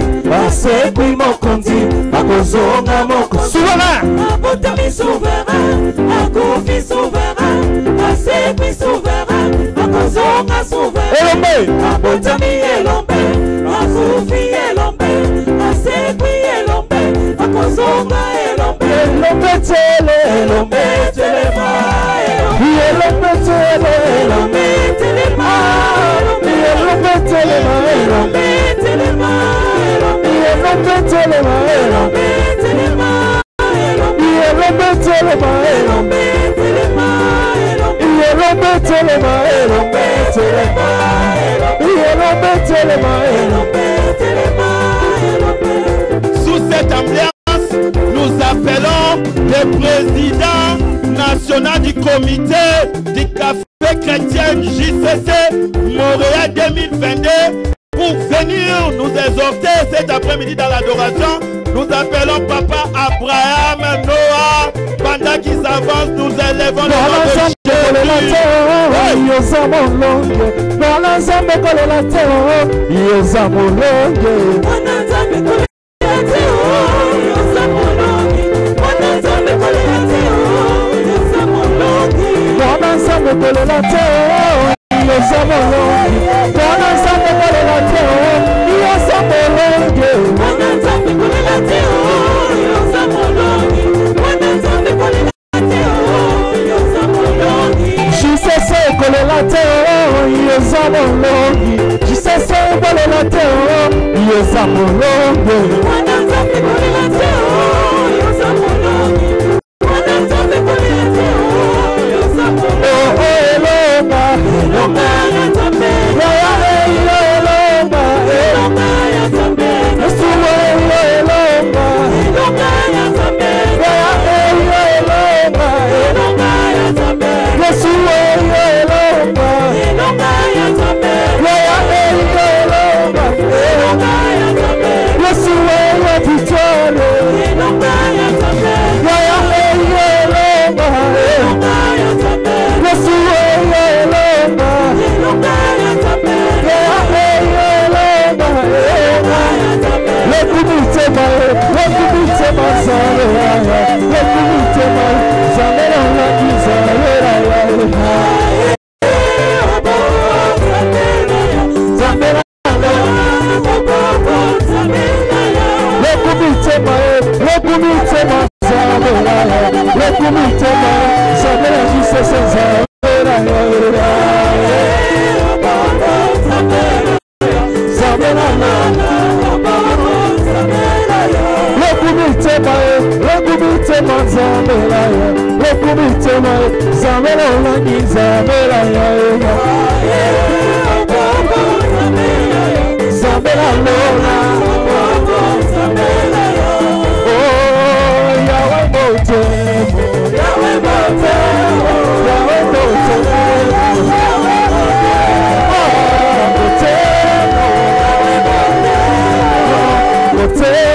asekwi mokonzi, akozonga mokonzi. Yabotami souverain, akufi souverain, asekwi souverain, akozonga souverain. Yabotami elombe, akufi elombe, asekwi elombe, akozonga elombe. Elombe tele, elombe tele ma, elombe tele, elombe tele ma. Sous cette ambiance, nous appelons le président national du comité du café chrétien JCC Montréal 2022 pour venir nous exhorter cet après-midi dans l'adoration. Nous appelons Papa Abraham Noah. Pendant qu'ils avancent, nous élevons le nom de Jésus. Lokumitema, Sabela Jesus Sabela Sabela Lokumitema, Lokumitema Sabela Lokumitema, Sabela Langi Sabela Sabela Lola Yahweh Motemo, Yahweh Motemo, Yahweh Motemo, Motemo,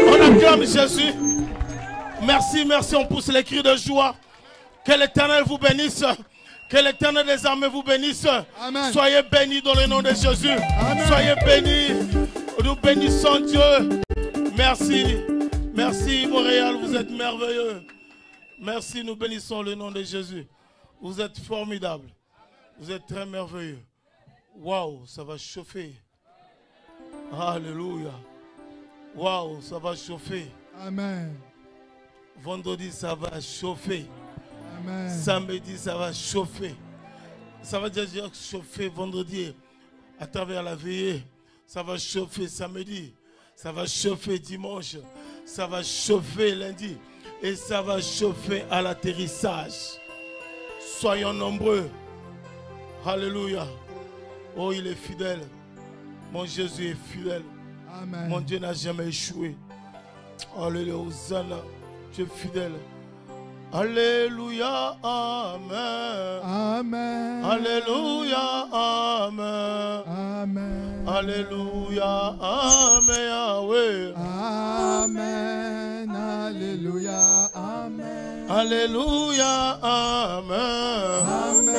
On acclame Jésus. Merci, merci, on pousse les cris de joie. Que l'Éternel vous bénisse. Que l'Éternel des armées vous bénisse. Amen. Soyez bénis dans le nom de Jésus. Amen. Soyez bénis. Nous bénissons Dieu. Merci. Merci Montréal, vous êtes merveilleux. Merci, nous bénissons le nom de Jésus. Vous êtes formidables. Vous êtes très merveilleux. Waouh, ça va chauffer. Alléluia. Waouh, ça va chauffer. Amen. Vendredi, ça va chauffer. Amen. Samedi, ça va chauffer. Ça va déjà chauffer vendredi à travers la veillée. Ça va chauffer samedi. Ça va chauffer dimanche. Ça va chauffer lundi. Et ça va chauffer à l'atterrissage. Soyons nombreux. Alléluia. Oh, il est fidèle. Mon Jésus est fidèle. Amen. Mon Dieu n'a jamais échoué. Alléluia. Hosanna. Tu es fidèle. Alléluia. Amen. Amen. Alléluia. Amen. Amen. Alléluia. Amen. Yahweh. Amen. Alléluia. Amen. Alléluia. Amen. Amen.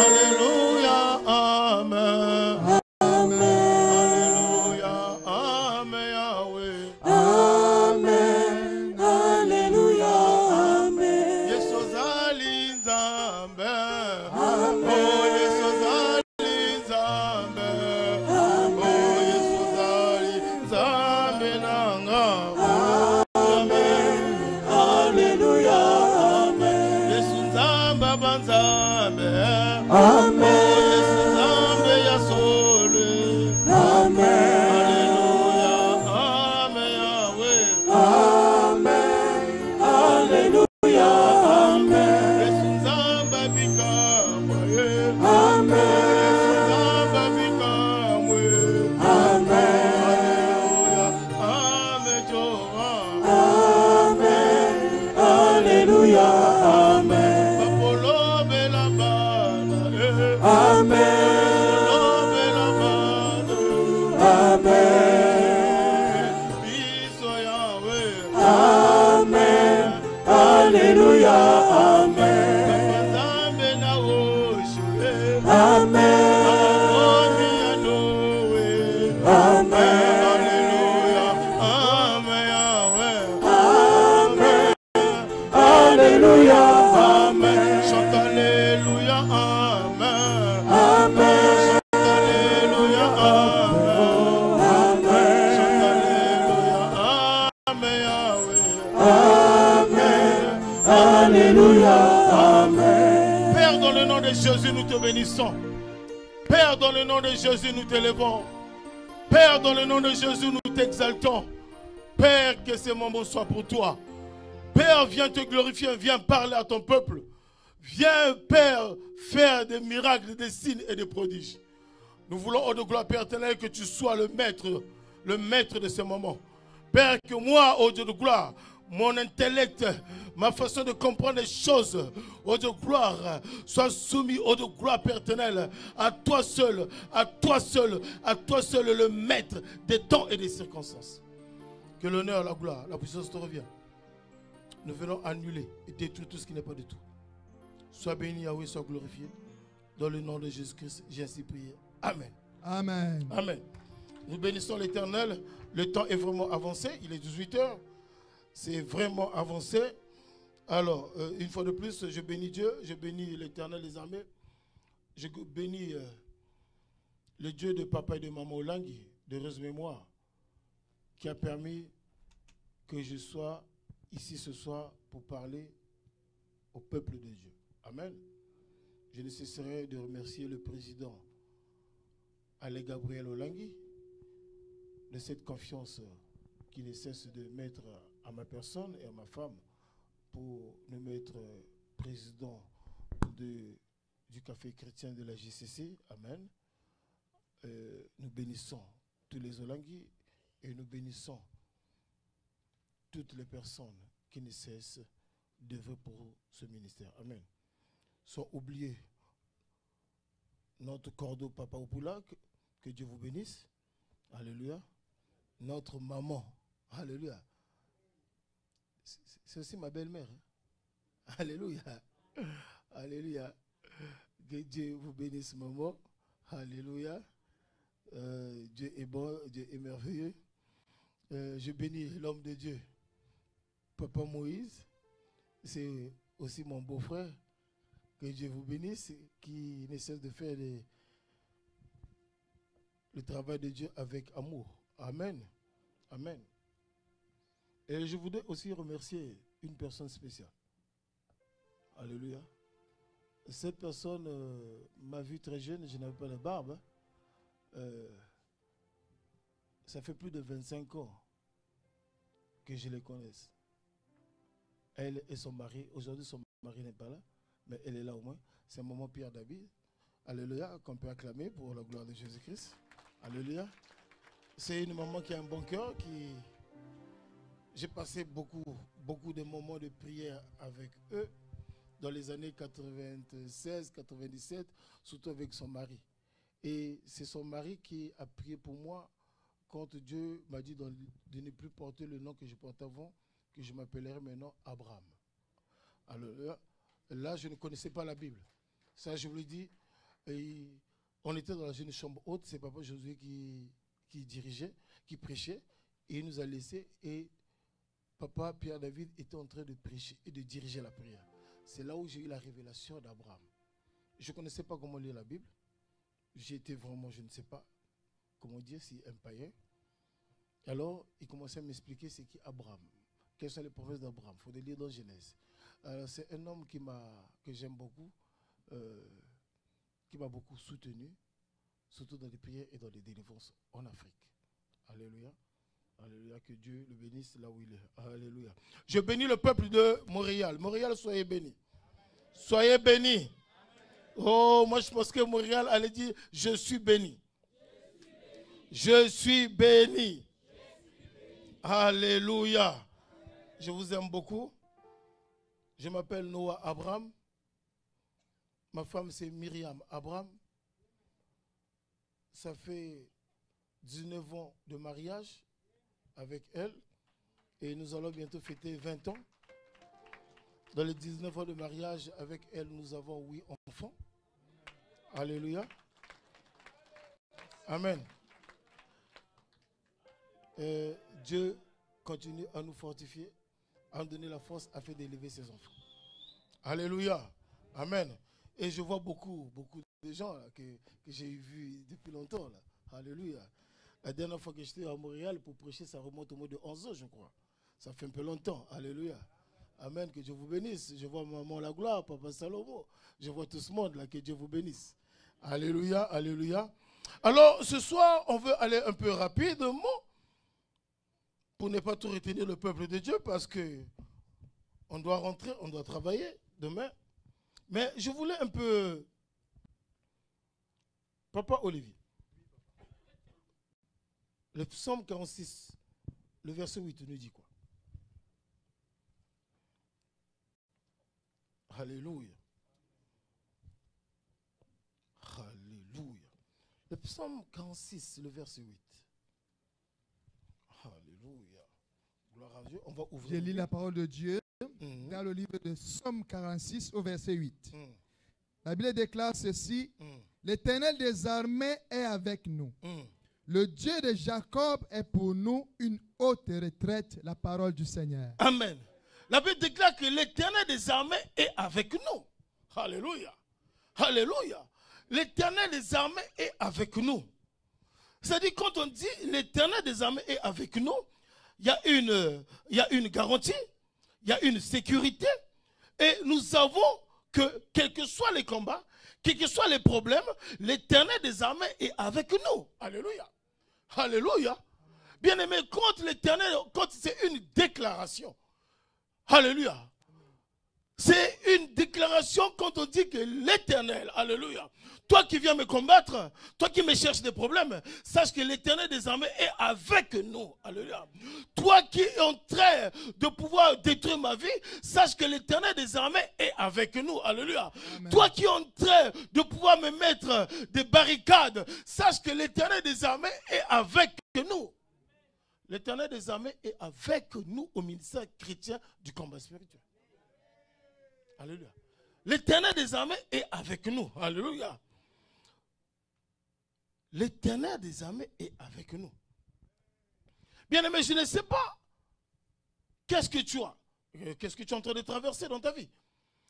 Alléluia. Amen. Alléluia. Amen. Yahweh. Amen. Alléluia. Amen. Yesu zali Nzambe. Amen. Oh, Yesu zali Nzambe. Oh, Yesu zali Nzambe nanga. Amen. Alléluia. Amen. Yesu Nzamba banzambe. Amen. Oh, Yesu Nzambe yasole. Amen. Alléluia. Amen. Yahweh. Amen. Alléluia. Amen. Yesu Nzamba bikamwe. Amen. Yesu Nzamba bikamwe. Amen. Alléluia. Amen. Jehovah. Amen. Alléluia. Amen. Bapolo bela bana. Amen. Bapolo bela bana. Amen. Biso Yahweh. Amen. Alléluia. Amen. Nzambe na woshe. Amen. Akomi anowe. Amen. Alléluia. Amen. Yahweh. Amen. Alléluia. Amen. Chante Alléluia. Amen. Amen. Chante Alléluia. Amen. Amen. Chante Alléluia. Amen. Yahweh. Amen. Alléluia. Amen. Père, dans le nom de Jésus, nous te bénissons. Père, dans le nom de Jésus, nous t'élevons. Père, dans le nom de Jésus, nous t'exaltons. Père, que ces moments soient pour toi. Père, viens te glorifier, viens parler à ton peuple. Viens, Père, faire des miracles, des signes et des prodiges. Nous voulons, ô de gloire, Père éternel, que tu sois le maître de ces moments. Père, que moi, ô Dieu de gloire, mon intellect, ma façon de comprendre les choses, ô Dieu de gloire, soit soumis, ô Dieu de gloire, Père éternel, à toi seul, à toi seul, à toi seul, le maître des temps et des circonstances. Que l'honneur, la gloire, la puissance te revient. Nous venons annuler et détruire tout ce qui n'est pas de tout. Sois béni, Yahweh, sois glorifié. Dans le nom de Jésus-Christ, j'ai ainsi prié. Amen. Amen. Amen. Nous bénissons l'Éternel. Le temps est vraiment avancé. Il est 18 h. C'est vraiment avancé. Alors, une fois de plus, je bénis Dieu. Je bénis l'Éternel des armées. Je bénis le Dieu de papa et de maman Olangui, d'heureuse mémoire, qui a permis que je sois ici ce soir pour parler au peuple de Dieu. Amen. Je ne cesserai de remercier le président Alain Gabriel Olangui de cette confiance qu'il ne cesse de mettre à ma personne et à ma femme pour nous mettre président du café chrétien de la JCC. Amen. Nous bénissons tous les Olangui et nous bénissons toutes les personnes qui ne cessent d'œuvrer pour ce ministère. Amen. Sans oublier notre cordeau Papa Opoula, que Dieu vous bénisse. Alléluia. Notre maman. Alléluia. C'est aussi ma belle-mère. Hein? Alléluia. Alléluia. Que Dieu vous bénisse, maman. Alléluia. Dieu est bon, Dieu est merveilleux. Je bénis l'homme de Dieu, Papa Moïse. C'est aussi mon beau-frère. Que Dieu vous bénisse, qui ne cesse de faire le travail de Dieu avec amour. Amen. Amen. Et je voudrais aussi remercier une personne spéciale. Alléluia. Cette personne m'a vu très jeune, je n'avais pas de barbe. Ça fait plus de 25 ans que je les connaisse. Elle et son mari, aujourd'hui son mari n'est pas là, mais elle est là au moins. C'est maman Pierre David. Alléluia, qu'on peut acclamer pour la gloire de Jésus-Christ. Alléluia. C'est une maman qui a un bon cœur, qui... J'ai passé beaucoup de moments de prière avec eux dans les années 96, 97, surtout avec son mari. Et c'est son mari qui a prié pour moi quand Dieu m'a dit de ne plus porter le nom que je portais avant, que je m'appellerais maintenant Abraham. Alors là, je ne connaissais pas la Bible. Ça, je vous l'ai dit, on était dans une chambre haute, c'est Papa Josué qui dirigeait, qui prêchait, et il nous a laissés, et Papa Pierre David était en train de prêcher et de diriger la prière. C'est là où j'ai eu la révélation d'Abraham. Je ne connaissais pas comment lire la Bible. J'étais vraiment, je ne sais pas comment dire, si un païen. Alors, il commençait à m'expliquer c'est qui Abraham. Quelles sont les promesses d'Abraham? Il faut les lire dans Genèse. C'est un homme que j'aime beaucoup, qui m'a beaucoup soutenu, surtout dans les prières et dans les délivrances en Afrique. Alléluia. Alléluia, que Dieu le bénisse là où il est. Alléluia. Je bénis le peuple de Montréal. Montréal, soyez bénis. Soyez bénis. Oh, moi je pense que Montréal allait dire, je suis béni. Je suis béni. Alléluia. Je vous aime beaucoup. Je m'appelle Noah Abraham. Ma femme c'est Myriam Abraham. Ça fait 19 ans de mariage avec elle. Et nous allons bientôt fêter 20 ans. Dans les 19 ans de mariage avec elle, nous avons 8 enfants. Alléluia. Amen. Dieu continue à nous fortifier, à nous donner la force afin d'élever ses enfants. Alléluia. Amen. Et je vois beaucoup de gens là, que j'ai vus depuis longtemps. Là. Alléluia. La dernière fois que j'étais à Montréal pour prêcher, ça remonte au moins de 11 ans, je crois. Ça fait un peu longtemps. Alléluia. Amen. Que Dieu vous bénisse. Je vois maman La Gloire, papa Salomon. Je vois tout ce monde là. Que Dieu vous bénisse. Alléluia. Alléluia. Alors, ce soir, on veut aller un peu rapidement pour ne pas tout retenir le peuple de Dieu, parce que on doit rentrer, on doit travailler demain. Mais je voulais un peu... Papa Olivier, le psaume 46, le verset 8 nous dit quoi? Alléluia. Alléluia. Le psaume 46, le verset 8. Alléluia. Gloire à Dieu. On va ouvrir. Je lis la parole de Dieu dans le livre de Psaume 46 au verset 8. La Bible déclare ceci. L'Éternel des armées est avec nous. Le Dieu de Jacob est pour nous une haute retraite, la parole du Seigneur. Amen. La Bible déclare que l'Éternel des armées est avec nous. Alléluia. Alléluia. L'Éternel des armées est avec nous. C'est-à-dire, quand on dit l'Éternel des armées est avec nous, il y a une garantie, il y a une sécurité. Et nous savons que, quels que soient les combats, quels que soient les problèmes, l'Éternel des armées est avec nous. Alléluia. Alléluia. Bien-aimé, quand l'Éternel, quand c'est une déclaration, alléluia. C'est une déclaration quand on dit que l'Éternel, alléluia, toi qui viens me combattre, toi qui me cherches des problèmes, sache que l'Éternel des armées est avec nous, alléluia. Toi qui es en train de pouvoir détruire ma vie, sache que l'Éternel des armées est avec nous, alléluia. Amen. Toi qui es en train de pouvoir me mettre des barricades, sache que l'Éternel des armées est avec nous. L'Éternel des armées est avec nous au ministère chrétien du combat spirituel. Alléluia. L'Éternel des armées est avec nous. Alléluia. L'Éternel des armées est avec nous. Bien-aimé, je ne sais pas qu'est-ce que tu as. Qu'est-ce que tu es en train de traverser dans ta vie.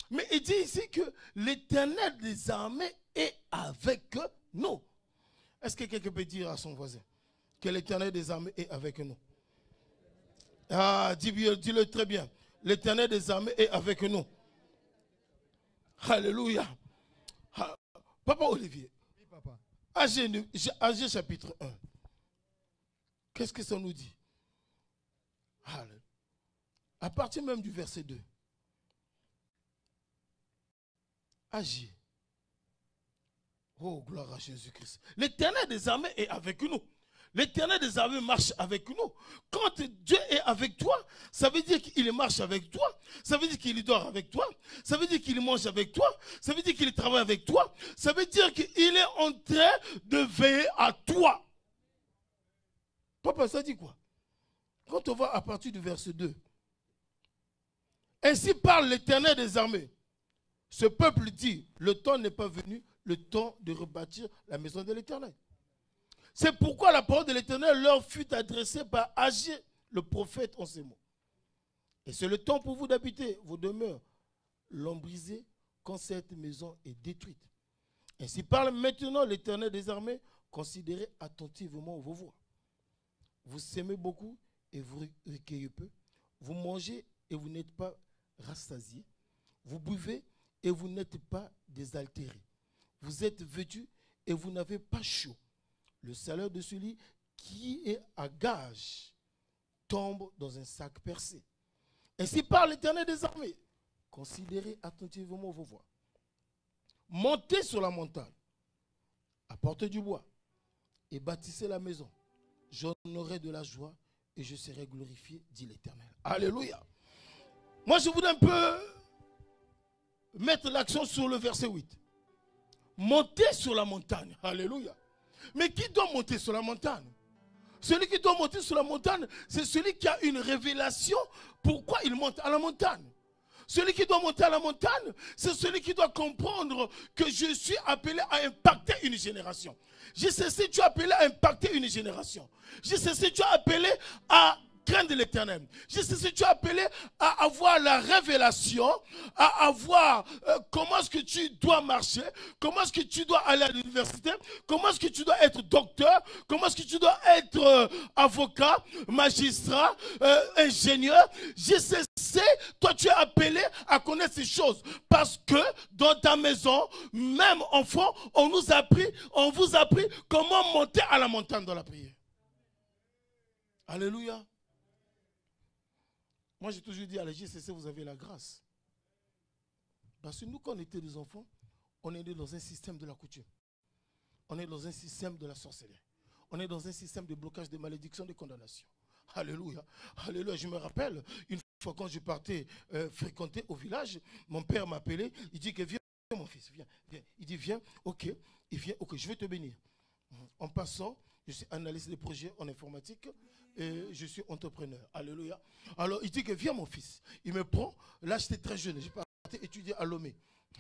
Mais il dit ici que l'Éternel des armées est avec nous. Est-ce que quelqu'un peut dire à son voisin que l'Éternel des armées est avec nous? Ah, dis-le très bien. L'Éternel des armées est avec nous. Alléluia. Ah, Papa Olivier. Oui, papa. Agé chapitre 1. Qu'est-ce que ça nous dit? Alléluia. À partir même du verset 2. Agé. Oh, gloire à Jésus-Christ. L'Éternel des armées est avec nous. L'Éternel des armées marche avec nous. Quand Dieu est avec toi, ça veut dire qu'il marche avec toi. Ça veut dire qu'il dort avec toi. Ça veut dire qu'il mange avec toi. Ça veut dire qu'il travaille avec toi. Ça veut dire qu'il est en train de veiller à toi. Papa, ça dit quoi? Quand on va à partir du verset 2. Ainsi parle l'Éternel des armées. Ce peuple dit, le temps n'est pas venu, le temps de rebâtir la maison de l'Éternel. C'est pourquoi la parole de l'Éternel leur fut adressée par Agé, le prophète, en ces mots. Et c'est le temps pour vous d'habiter vos demeures, l'ont brisé quand cette maison est détruite. Ainsi parle maintenant l'Éternel des armées, considérez attentivement vos voix. Vous s'aimez beaucoup et vous recueillez peu. Vous mangez et vous n'êtes pas rassasiés. Vous buvez et vous n'êtes pas désaltérés. Vous êtes vêtus et vous n'avez pas chaud. Le salaire de celui qui est à gage tombe dans un sac percé. Ainsi parle l'Éternel des armées. Considérez attentivement vos voix. Montez sur la montagne, apportez du bois et bâtissez la maison. J'en aurai de la joie et je serai glorifié, dit l'Éternel. Alléluia. Moi, je voudrais un peu mettre l'accent sur le verset 8. Montez sur la montagne. Alléluia. Mais qui doit monter sur la montagne? Celui qui doit monter sur la montagne, c'est celui qui a une révélation. Pourquoi il monte à la montagne? Celui qui doit monter à la montagne, c'est celui qui doit comprendre que je suis appelé à impacter une génération. Je sais si tu es appelé à impacter une génération. Je sais si tu es appelé à craindre l'Éternel. Je sais si tu es appelé à avoir la révélation, à avoir comment est-ce que tu dois marcher, comment est-ce que tu dois aller à l'université, comment est-ce que tu dois être docteur, comment est-ce que tu dois être avocat, magistrat, ingénieur. Je sais, toi tu es appelé à connaître ces choses parce que dans ta maison, même enfant, on vous a appris comment monter à la montagne dans la prière. Alléluia. Moi, j'ai toujours dit à la JCC, vous avez la grâce. Parce que nous, quand on était des enfants, on est dans un système de la coutume. On est dans un système de la sorcellerie. On est dans un système de blocage, de malédiction, de condamnation. Alléluia. Alléluia. Je me rappelle, une fois quand je partais fréquenter au village, mon père m'appelait, il dit que viens mon fils, viens, viens. Il dit viens, ok, il vient, ok, je vais te bénir. En passant, je suis analyste de projets en informatique et je suis entrepreneur. Alléluia. Alors il dit que viens mon fils. Il me prend, là j'étais très jeune, j'ai parti étudier à Lomé.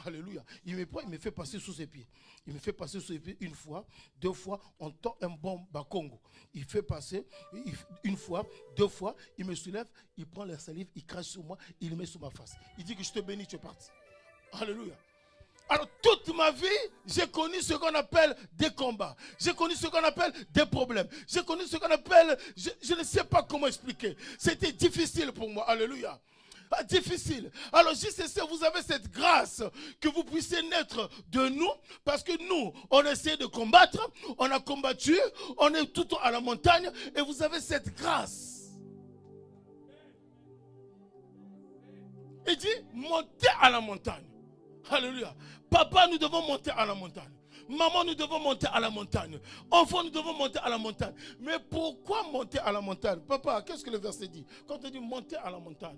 Alléluia. Il me prend, il me fait passer sous ses pieds. Il me fait passer sous ses pieds une fois, deux fois, on tend un bon bakongo. Il fait passer une fois, deux fois, il me soulève, il prend la salive, il crache sur moi, il le met sur ma face. Il dit que je te bénis, tu es parti. Alléluia. Alors toute ma vie, j'ai connu ce qu'on appelle des combats. J'ai connu ce qu'on appelle des problèmes. J'ai connu ce qu'on appelle, je ne sais pas comment expliquer. C'était difficile pour moi. Alléluia. Difficile. Alors JCC, vous avez cette grâce que vous puissiez naître de nous, parce que nous, on essaie de combattre, on a combattu, on est tout le temps à la montagne, et vous avez cette grâce. Il dit, montez à la montagne. Alléluia. Papa, nous devons monter à la montagne. Maman, nous devons monter à la montagne. Enfants, nous devons monter à la montagne. Mais pourquoi monter à la montagne? Papa, qu'est-ce que le verset dit? Quand on dit monter à la montagne.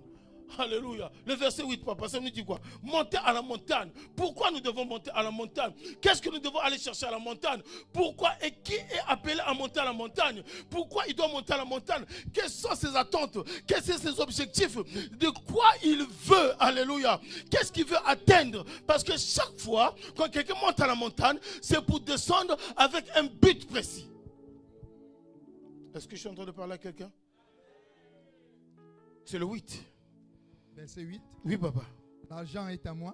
Alléluia. Le verset 8, papa, ça nous dit quoi? Monter à la montagne. Pourquoi nous devons monter à la montagne? Qu'est-ce que nous devons aller chercher à la montagne? Pourquoi et qui est appelé à monter à la montagne? Pourquoi il doit monter à la montagne? Quelles sont ses attentes? Quels sont ses objectifs? De quoi il veut? Alléluia. Qu'est-ce qu'il veut atteindre? Parce que chaque fois, quand quelqu'un monte à la montagne, c'est pour descendre avec un but précis. Est-ce que je suis en train de parler à quelqu'un? C'est le 8. Verset 8. Oui, papa. L'argent est à moi.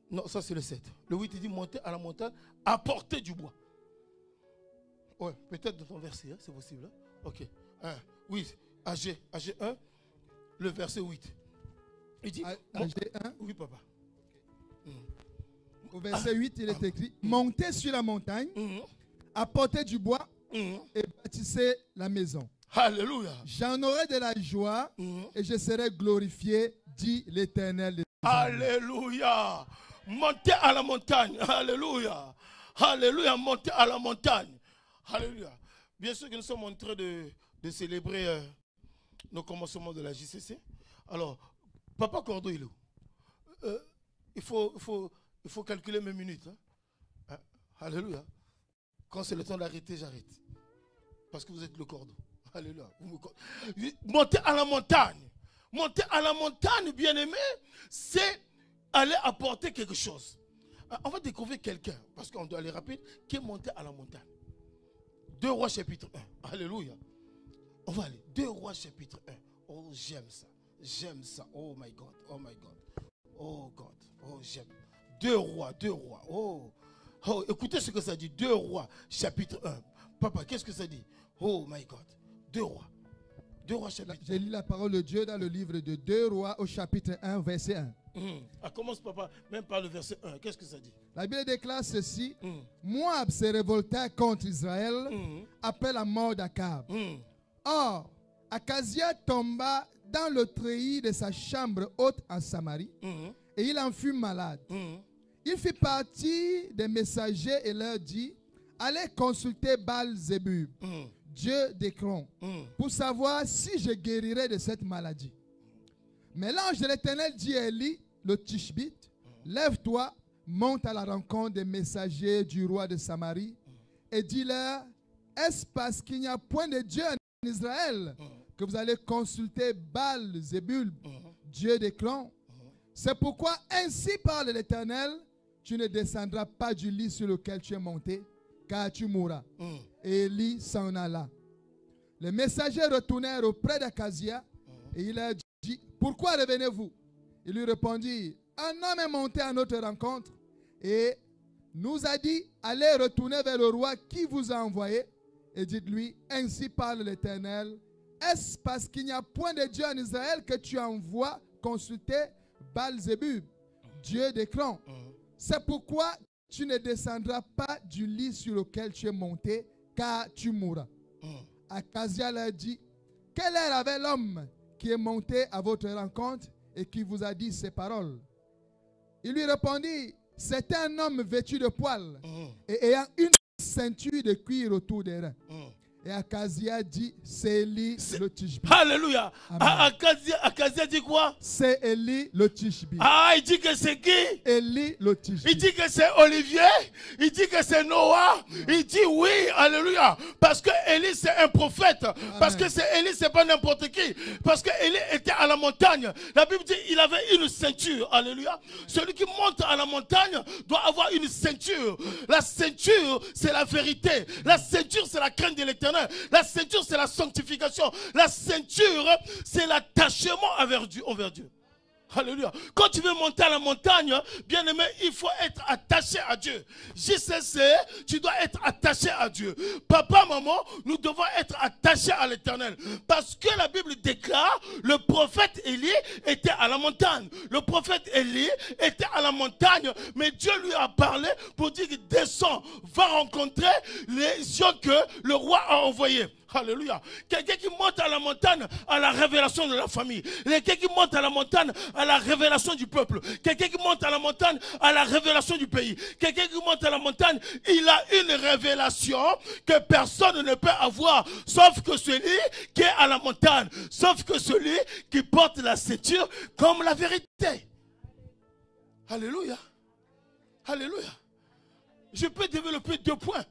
Non, ça c'est le 7. Le 8, il dit monter à la montagne, apporter du bois. Ouais, peut-être dans ton verset, hein, c'est possible. Hein? Ok. Oui, AG 1, le verset 8. Il dit. AG 1. Oui, papa. Au verset 8, il est écrit: montez sur la montagne, apportez du bois et bâtissez la maison. Alléluia. J'en aurai de la joie et je serai glorifié, dit l'Éternel. Alléluia. Montez à la montagne. Alléluia. Alléluia. Montez à la montagne. Alléluia. Bien sûr que nous sommes en train de célébrer nos commencements de la JCC. Alors, Papa Cordo, il est où? Il faut calculer mes minutes. Hein? Alléluia. Quand c'est le temps d'arrêter, j'arrête. Parce que vous êtes le cordeau. Alléluia. Monter à la montagne. Monter à la montagne, bien-aimé, c'est aller apporter quelque chose. On va découvrir quelqu'un, parce qu'on doit aller rapide, qui est monté à la montagne. 2 Rois chapitre 1. Alléluia. On va aller. 2 Rois chapitre 1. Oh, j'aime ça. J'aime ça. Oh my God. Oh my God. Oh God. Oh, j'aime. 2 Rois. 2 Rois. Oh. Oh, écoutez ce que ça dit. 2 Rois chapitre 1. Papa, qu'est-ce que ça dit? Oh my God. 2 Rois. 2 Rois chapitre 1. J'ai lu la parole de Dieu dans le livre de 2 Rois au chapitre 1, verset 1. Commence, papa, même par le verset 1. Qu'est-ce que ça dit? La Bible déclare ceci. Moab se révolta contre Israël après la mort d'Akab. Or, Akazia tomba dans le treillis de sa chambre haute en Samarie et il en fut malade. Il fit partie des messagers et leur dit: allez consulter Baal-Zébub, Dieu d'Écron, pour savoir si je guérirai de cette maladie. Mais l'ange de l'Éternel dit à Élie, le Tishbite: lève-toi, monte à la rencontre des messagers du roi de Samarie et dis-leur: est-ce parce qu'il n'y a point de Dieu en Israël que vous allez consulter Baal-Zébub, Dieu d'Écron? C'est pourquoi ainsi parle l'Éternel: tu ne descendras pas du lit sur lequel tu es monté, car tu mourras. Et Élie s'en alla. Les messagers retournèrent auprès d'Akazia et il leur dit: pourquoi revenez-vous? Il lui répondit: un homme est monté à notre rencontre et nous a dit: allez retourner vers le roi qui vous a envoyé et dites-lui: ainsi parle l'Éternel, est-ce parce qu'il n'y a point de Dieu en Israël que tu envoies consulter Baal-Zébub, Dieu d'Écron? C'est pourquoi tu ne descendras pas du lit sur lequel tu es monté, car tu mourras. Akazia leur dit: quelle heure avait l'homme qui est monté à votre rencontre et qui vous a dit ces paroles? Il lui répondit, c'est un homme vêtu de poils et ayant une ceinture de cuir autour des reins. Et Akazia dit, c'est Élie le Tishbi. Alléluia. Akazia dit quoi? C'est Élie le Tishbi. Ah, il dit que c'est qui? Élie le Tishbi. Il dit que c'est Olivier. Il dit que c'est Noah. Il dit oui, alléluia. Parce que Élie c'est un prophète. Amen. Parce que c'est Élie, c'est pas n'importe qui. Parce que Élie était à la montagne. La Bible dit il avait une ceinture. Alléluia. Celui qui monte à la montagne doit avoir une ceinture. La ceinture, c'est la vérité. La ceinture, c'est la crainte de l'Éternel. La ceinture, c'est la sanctification. La ceinture, c'est l'attachement envers Dieu. Alléluia. Quand tu veux monter à la montagne, bien aimé, il faut être attaché à Dieu. JCC, tu dois être attaché à Dieu. Papa, maman, nous devons être attachés à l'Éternel. Parce que la Bible déclare, le prophète Élie était à la montagne. Le prophète Élie était à la montagne, mais Dieu lui a parlé pour dire qu'il descend, va rencontrer les gens que le roi a envoyés. Alléluia. Quelqu'un qui monte à la montagne à la révélation de la famille. Quelqu'un qui monte à la montagne à la révélation du peuple. Quelqu'un qui monte à la montagne à la révélation du pays. Quelqu'un qui monte à la montagne, il a une révélation que personne ne peut avoir. Sauf que celui qui est à la montagne. Sauf que celui qui porte la ceinture comme la vérité. Alléluia. Alléluia. Je peux développer 2 points.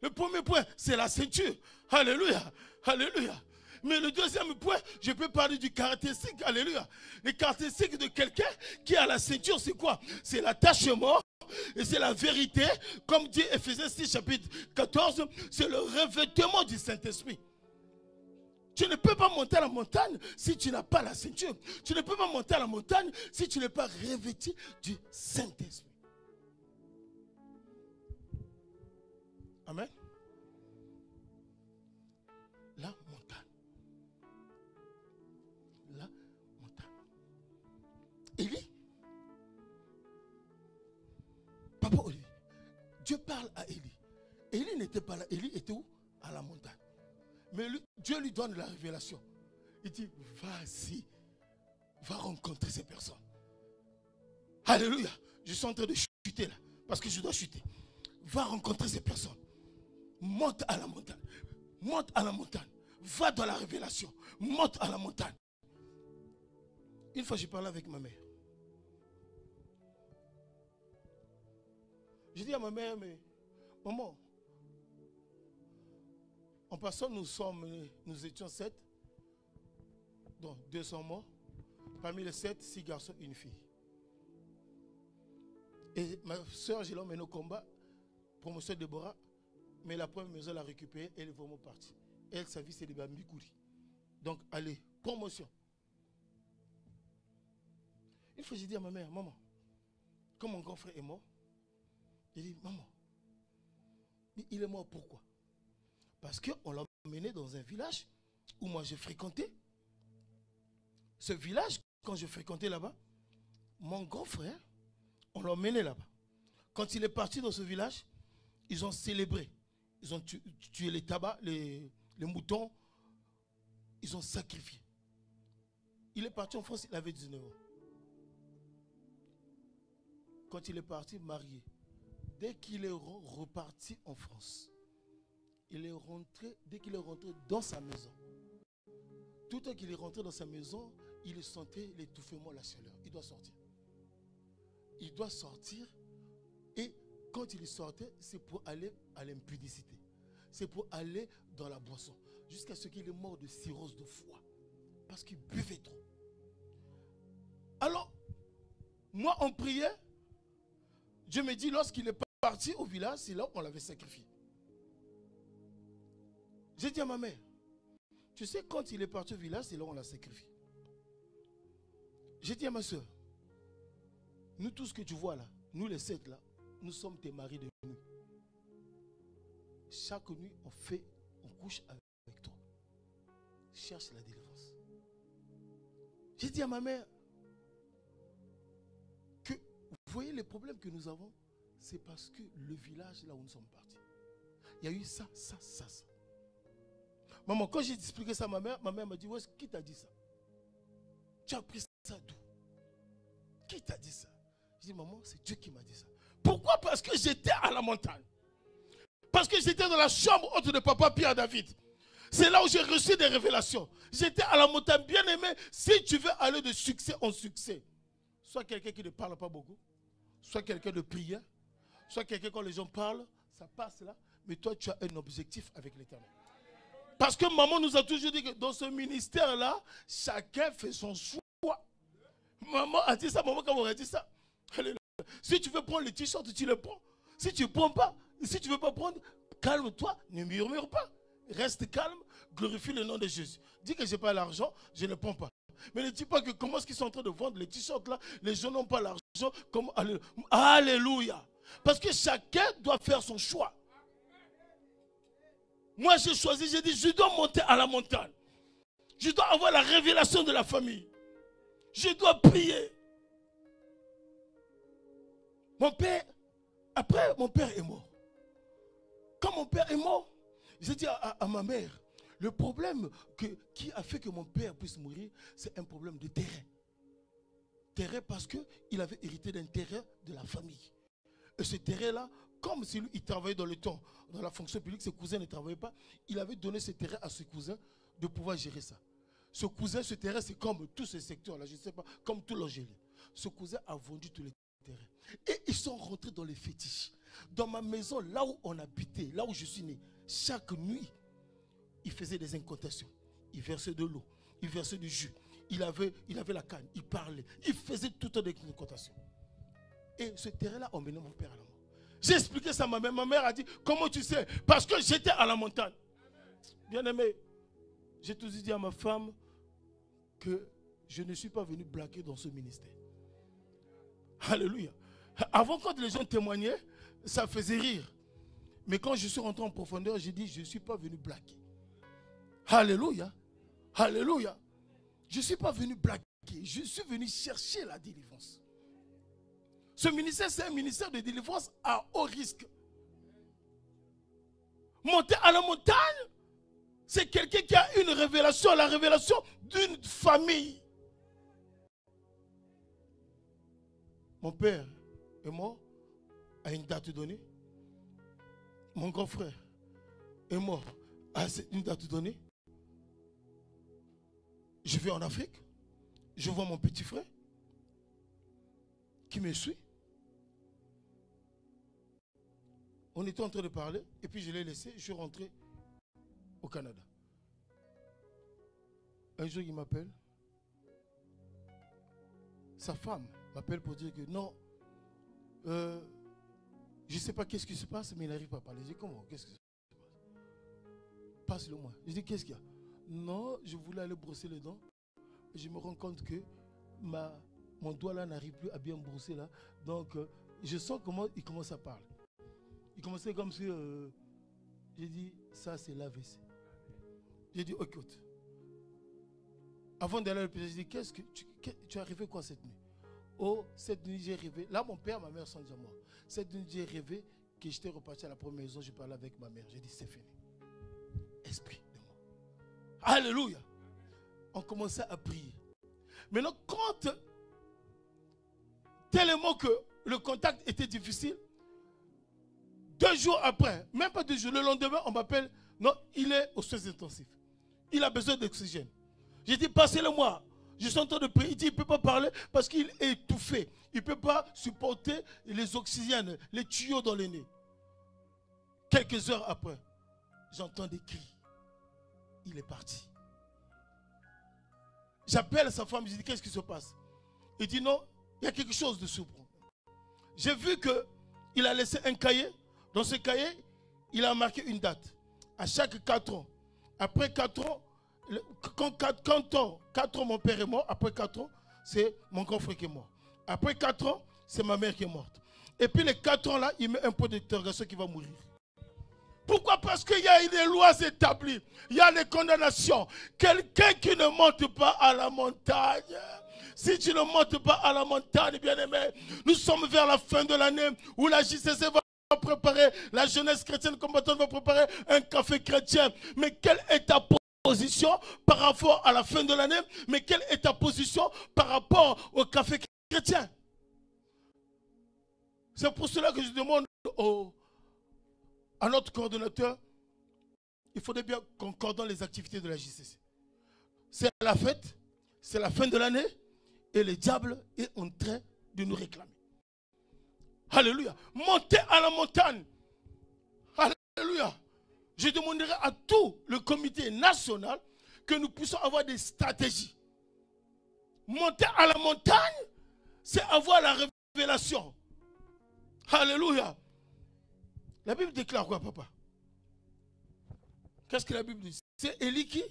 Le premier point, c'est la ceinture. Alléluia. Alléluia. Mais le deuxième point, je peux parler du caractéristique. Alléluia. Les caractéristiques de quelqu'un qui a la ceinture, c'est quoi? C'est l'attachement et c'est la vérité. Comme dit Ephésiens 6, chapitre 14, c'est le revêtement du Saint-Esprit. Tu ne peux pas monter à la montagne si tu n'as pas la ceinture. Tu ne peux pas monter à la montagne si tu n'es pas revêtu du Saint-Esprit. Amen. La montagne. La montagne. Élie. Papa Olivier. Dieu parle à Élie. Élie n'était pas là. Élie était où? À la montagne. Mais Dieu lui donne la révélation. Il dit, vas-y, va rencontrer ces personnes. Alléluia. Je suis en train de chuter là. Parce que je dois chuter. Va rencontrer ces personnes. Monte à la montagne. Monte à la montagne. Va dans la révélation. Monte à la montagne. Une fois, j'ai parlé avec ma mère. J'ai dit à ma mère, mais maman, en passant, nous étions 7. Donc 200 morts. Parmi les 7, 6 garçons, une fille. Et ma soeur, je l'ai emmenée au combat. Promotion de Déborah. Mais la première maison, elle a récupéré, elle est vraiment partie. Elle, sa vie, c'est des Bambikouri. Donc, allez, promotion. Une fois, j'ai dit à ma mère, maman, quand mon grand frère est mort, j'ai dit, maman, il est mort pourquoi? Parce qu'on l'a emmené dans un village où moi j'ai fréquenté. Ce village, quand je fréquentais là-bas, mon grand frère, on l'a emmené là-bas. Quand il est parti dans ce village, ils ont célébré. Ils ont tué les tabacs, les moutons. Ils ont sacrifié. Il est parti en France, il avait 19 ans. Quand il est parti marié, dès qu'il est reparti en France, il est rentré, dès qu'il est rentré dans sa maison, tout le temps qu'il est rentré dans sa maison, il sentait l'étouffement, la chaleur. Il doit sortir. Il doit sortir et quand il sortait, c'est pour aller à l'impudicité. C'est pour aller dans la boisson. Jusqu'à ce qu'il est mort de cirrhose de foie. Parce qu'il buvait trop. Alors, moi, on priait. Dieu me dit, lorsqu'il est parti au village, c'est là qu'on l'avait sacrifié. J'ai dit à ma mère, tu sais, quand il est parti au village, c'est là qu'on l'a sacrifié. J'ai dit à ma soeur, nous tous que tu vois là, nous les 7 là, nous sommes tes maris de nuit. Chaque nuit, on couche avec toi. Cherche la délivrance. J'ai dit à ma mère que, vous voyez les problèmes que nous avons, c'est parce que le village là où nous sommes partis, il y a eu ça, ça, ça, ça. Maman, quand j'ai expliqué ça à ma mère m'a dit, qui t'a dit ça? tu as appris ça d'où? Qui t'a dit ça? Je dis, maman, c'est Dieu qui m'a dit ça. Pourquoi? Parce que j'étais à la montagne. Parce que j'étais dans la chambre haute de papa Pierre David. C'est là où j'ai reçu des révélations. J'étais à la montagne, bien aimé. Si tu veux aller de succès en succès, soit quelqu'un qui ne parle pas beaucoup, soit quelqu'un de prière, soit quelqu'un quand les gens parlent, ça passe là. Mais toi, tu as un objectif avec l'Éternel. Parce que maman nous a toujours dit que dans ce ministère-là, chacun fait son choix. Maman a dit ça, maman quand on a dit ça. Alléluia. Si tu veux prendre le t-shirt, tu le prends. Si tu ne prends pas, si tu ne veux pas prendre, calme-toi, ne murmure pas. Reste calme, glorifie le nom de Jésus. Dis que je n'ai pas l'argent, je ne prends pas. Mais ne dis pas que comment est-ce qu'ils sont en train de vendre les t-shirts là, les gens n'ont pas l'argent. Alléluia. Parce que chacun doit faire son choix. Moi j'ai choisi, j'ai dit je dois monter à la montagne. Je dois avoir la révélation de la famille. Je dois prier. Mon père, après mon père est mort. Quand mon père est mort, j'ai dit à ma mère, le problème qui a fait que mon père puisse mourir, c'est un problème de terrain. Terrain parce qu'il avait hérité d'un terrain de la famille. Et ce terrain-là, comme si lui, il travaillait dans le temps, dans la fonction publique, ses cousins ne travaillaient pas, il avait donné ce terrain à ses cousins de pouvoir gérer ça. Ce cousin, ce terrain, c'est comme tous ces secteurs-là, je ne sais pas, comme tout l'Angélien. Ce cousin a vendu tous les terrains. Et ils sont rentrés dans les fétiches. Dans ma maison, là où on habitait, là où je suis né, chaque nuit, il faisait des incantations. Il versait de l'eau, il versait du jus. Il avait la canne, il parlait. Il faisait tout le temps des incantations. Et ce terrain-là, on menait mon père à la mort. J'ai expliqué ça à ma mère. Ma mère a dit, comment tu sais? Parce que j'étais à la montagne. Bien aimé, j'ai toujours dit à ma femme que je ne suis pas venu blaguer dans ce ministère. Alléluia. Avant, quand les gens témoignaient, ça faisait rire. Mais quand je suis rentré en profondeur, j'ai dit, je ne suis pas venu blaguer. Alléluia. Alléluia. Je ne suis pas venu blaguer. Je suis venu chercher la délivrance. Ce ministère, c'est un ministère de délivrance à haut risque. Monter à la montagne, c'est quelqu'un qui a une révélation, la révélation d'une famille. Mon père est mort à une date donnée. Mon grand frère est mort à une date donnée. Je vais en Afrique. Je vois mon petit frère qui me suit. On était en train de parler et puis je l'ai laissé. Je suis rentré au Canada. Un jour, il m'appelle. Sa femme m'appelle pour dire que non, je ne sais pas qu'est-ce qui se passe, mais il n'arrive pas à parler. Je dis comment? Qu'est-ce qui se passe? Passe-le-moi. Je dis qu'est-ce qu'il y a? Non, je voulais aller brosser les dents. Je me rends compte que mon doigt là n'arrive plus à bien brosser là. Donc, je sens comment il commence à parler. Il commençait comme si, j'ai dit, ça c'est l'AVC. J'ai dit, écoute. Avant d'aller à l'hôpital, j'ai dit, tu as rêvé quoi cette nuit? Oh, cette nuit j'ai rêvé. Là, mon père, ma mère sont déjà morts. Cette nuit j'ai rêvé que j'étais reparti à la première maison, je parlais avec ma mère. J'ai dit, c'est fini. Esprit de moi. Alléluia. On commençait à prier. Maintenant, quand tellement que le contact était difficile, 2 jours après, même pas 2 jours, le lendemain, on m'appelle, non, il est aux soins intensifs. Il a besoin d'oxygène. J'ai dit, passez-le-moi. Je suis en train de prier. Il dit, il ne peut pas parler parce qu'il est étouffé. Il ne peut pas supporter les oxygènes, les tuyaux dans le nez. Quelques heures après, j'entends des cris. Il est parti. J'appelle sa femme, je dis, qu'est-ce qui se passe? Il dit, non, il y a quelque chose de surprenant. J'ai vu qu'il a laissé un cahier. Dans ce cahier, il a marqué une date. À chaque 4 ans. Après 4 ans, quand 4 ans, mon père est mort. Après 4 ans, c'est mon grand frère qui est mort. Après 4 ans, c'est ma mère qui est morte. Et puis les 4 ans là, il met un point d'interrogation qui va mourir. Pourquoi? Parce qu'il y a des lois établies. Il y a des condamnations. Quelqu'un qui ne monte pas à la montagne. Si tu ne montes pas à la montagne, bien-aimé, nous sommes vers la fin de l'année où la JCC va préparer, la jeunesse chrétienne combattante va préparer un café chrétien. Mais quelle est ta position par rapport à la fin de l'année, mais quelle est ta position par rapport au café chrétien? C'est pour cela que je demande à notre coordonnateur, il faudrait bien qu'on coordonne les activités de la JCC. C'est la fête, c'est la fin de l'année, et le diable est en train de nous réclamer. Alléluia. Montez à la montagne. Alléluia. Je demanderai à tout le comité national que nous puissions avoir des stratégies. Monter à la montagne, c'est avoir la révélation. Alléluia. La Bible déclare quoi, papa? Qu'est-ce que la Bible dit? C'est Élie qui?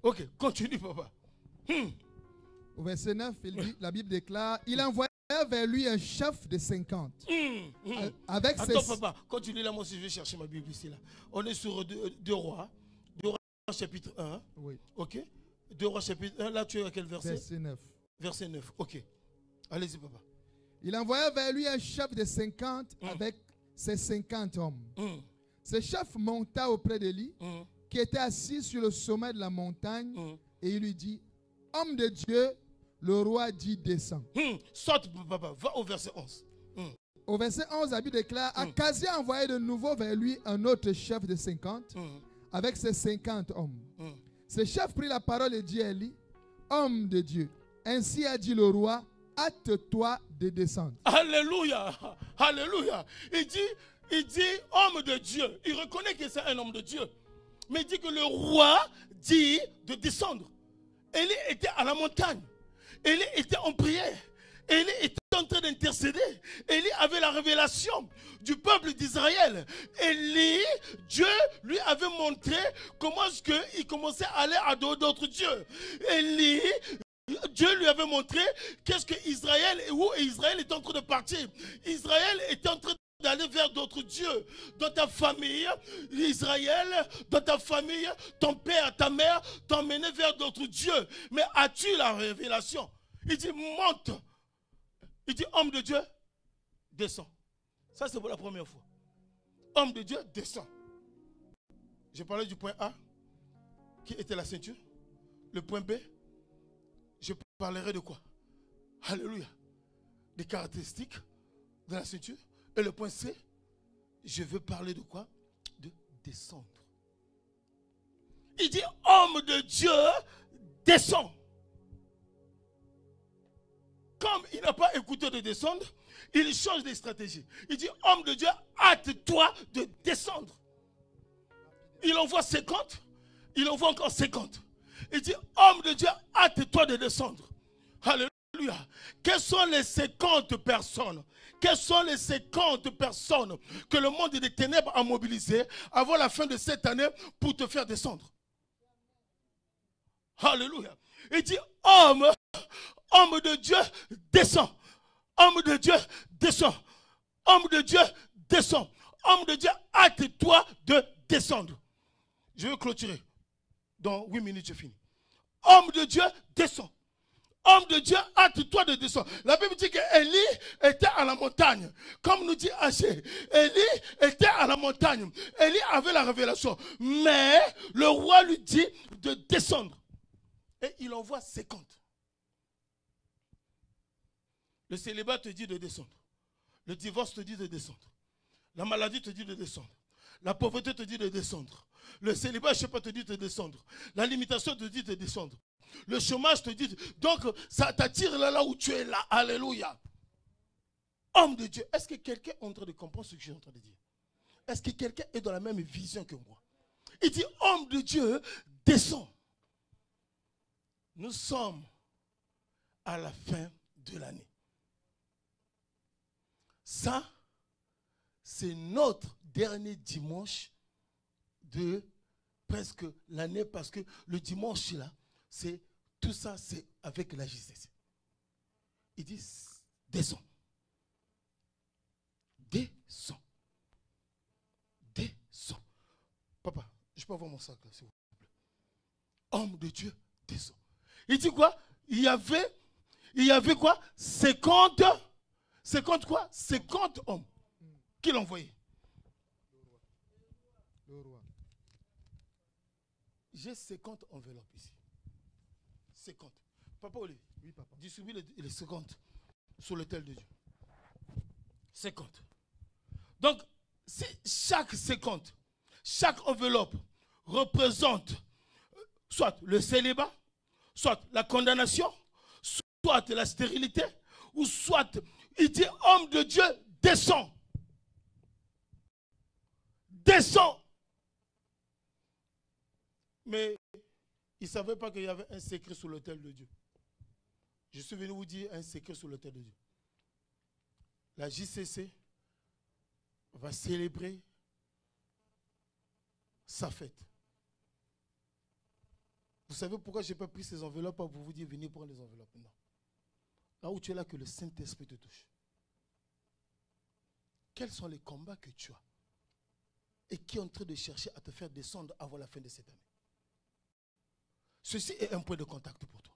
Ok, continue, papa. Au verset 9, la Bible déclare, il envoya vers lui un chef de 50. Avec Attends, papa, continue là, moi aussi je vais chercher ma Bible ici. Là. On est sur 2 Rois. 2 Rois chapitre 1. Oui. Ok. 2 Rois chapitre 1. Là, tu es à quel verset? Verset 9. Verset 9. Ok. Allez-y, papa. Il envoya vers lui un chef de 50 avec ses 50 hommes. Ce chef monta auprès d'Élie, qui était assis sur le sommet de la montagne, et il lui dit, homme de Dieu, le roi dit descend. Saute, papa, va au verset 11. Au verset 11, la Bible déclare, Akazia envoyait de nouveau vers lui un autre chef de 50, avec ses 50 hommes. Ce chef prit la parole et dit à Élie, homme de Dieu, ainsi a dit le roi, hâte-toi de descendre. Alléluia, alléluia. Il dit homme de Dieu. Il reconnaît que c'est un homme de Dieu. Mais il dit que le roi dit de descendre. Élie était à la montagne. Élie était en prière. Élie était en train d'intercéder. Élie avait la révélation du peuple d'Israël. Élie, Dieu lui avait montré comment est-ce qu'il commençait à aller à d'autres dieux. Élie, Dieu lui avait montré qu'est-ce que Israël, où Israël était en train de partir. Israël était en train d'aller vers d'autres dieux. Dans ta famille, Israël, dans ta famille, ton père, ta mère t'ont mené vers d'autres dieux. Mais as-tu la révélation? Il dit monte. Il dit homme de Dieu, descends. Ça c'est pour la première fois. Homme de Dieu, descends. J'ai parlé du point A, qui était la ceinture. Le point B, je parlerai de quoi? Alléluia. Des caractéristiques de la ceinture. Et le point C, je veux parler de quoi? De descendre. Il dit, homme de Dieu, descends. Comme il n'a pas écouté de descendre, il change de stratégie. Il dit, homme de Dieu, hâte-toi de descendre. Il envoie 50, il envoie encore 50. Il dit, homme de Dieu, hâte-toi de descendre. Alléluia. Quelles sont les 50 personnes? Quelles sont les 50 personnes que le monde des ténèbres a mobilisées avant la fin de cette année pour te faire descendre? Alléluia. Il dit, homme de Dieu, descends. Homme de Dieu, descends. Homme de Dieu, descends. Homme de Dieu, hâte-toi de descendre. Je vais clôturer. Dans 8 minutes, je finis. Homme de Dieu, descends. Homme de Dieu, hâte-toi de descendre. La Bible dit qu'Élie était à la montagne. Comme nous dit Haché, Élie était à la montagne. Élie avait la révélation. Mais le roi lui dit de descendre. Et il envoie 50. Le célibat te dit de descendre. Le divorce te dit de descendre. La maladie te dit de descendre. La pauvreté te dit de descendre. Le célibat, je ne sais pas, te dit de descendre. La limitation te dit de descendre. Le chômage te dit... Donc, ça t'attire là où tu es là. Alléluia. Homme de Dieu. Est-ce que quelqu'un est en train de comprendre ce que je suis en train de dire? Est-ce que quelqu'un est dans la même vision que moi? Il dit, homme de Dieu, descends. Nous sommes à la fin de l'année. Ça, c'est notre dernier dimanche de presque l'année, parce que le dimanche là, c'est tout ça, c'est avec la JCC. Il dit, descends. Descends. Descends. Papa, je peux avoir mon sac là, s'il vous plaît. Homme de Dieu, descends. Il dit quoi? Il y avait quoi? 50 quoi? 50 hommes qu'il envoyait. J'ai 50 enveloppes ici. 50. Papa Oli, oui, papa. Distribue les 50 sur l'autel de Dieu. 50. Donc, si chaque 50, chaque enveloppe représente soit le célibat, soit la condamnation, soit la stérilité, ou soit, il dit, homme de Dieu, descends. Descends. Mais il ne savait pas qu'il y avait un secret sur l'autel de Dieu. Je suis venu vous dire un secret sur l'autel de Dieu. La JCC va célébrer sa fête. Vous savez pourquoi je n'ai pas pris ces enveloppes pour vous dire venez prendre les enveloppes? Non. Là où tu es là, que le Saint-Esprit te touche. Quels sont les combats que tu as et qui est en train de chercher à te faire descendre avant la fin de cette année? Ceci est un point de contact pour toi.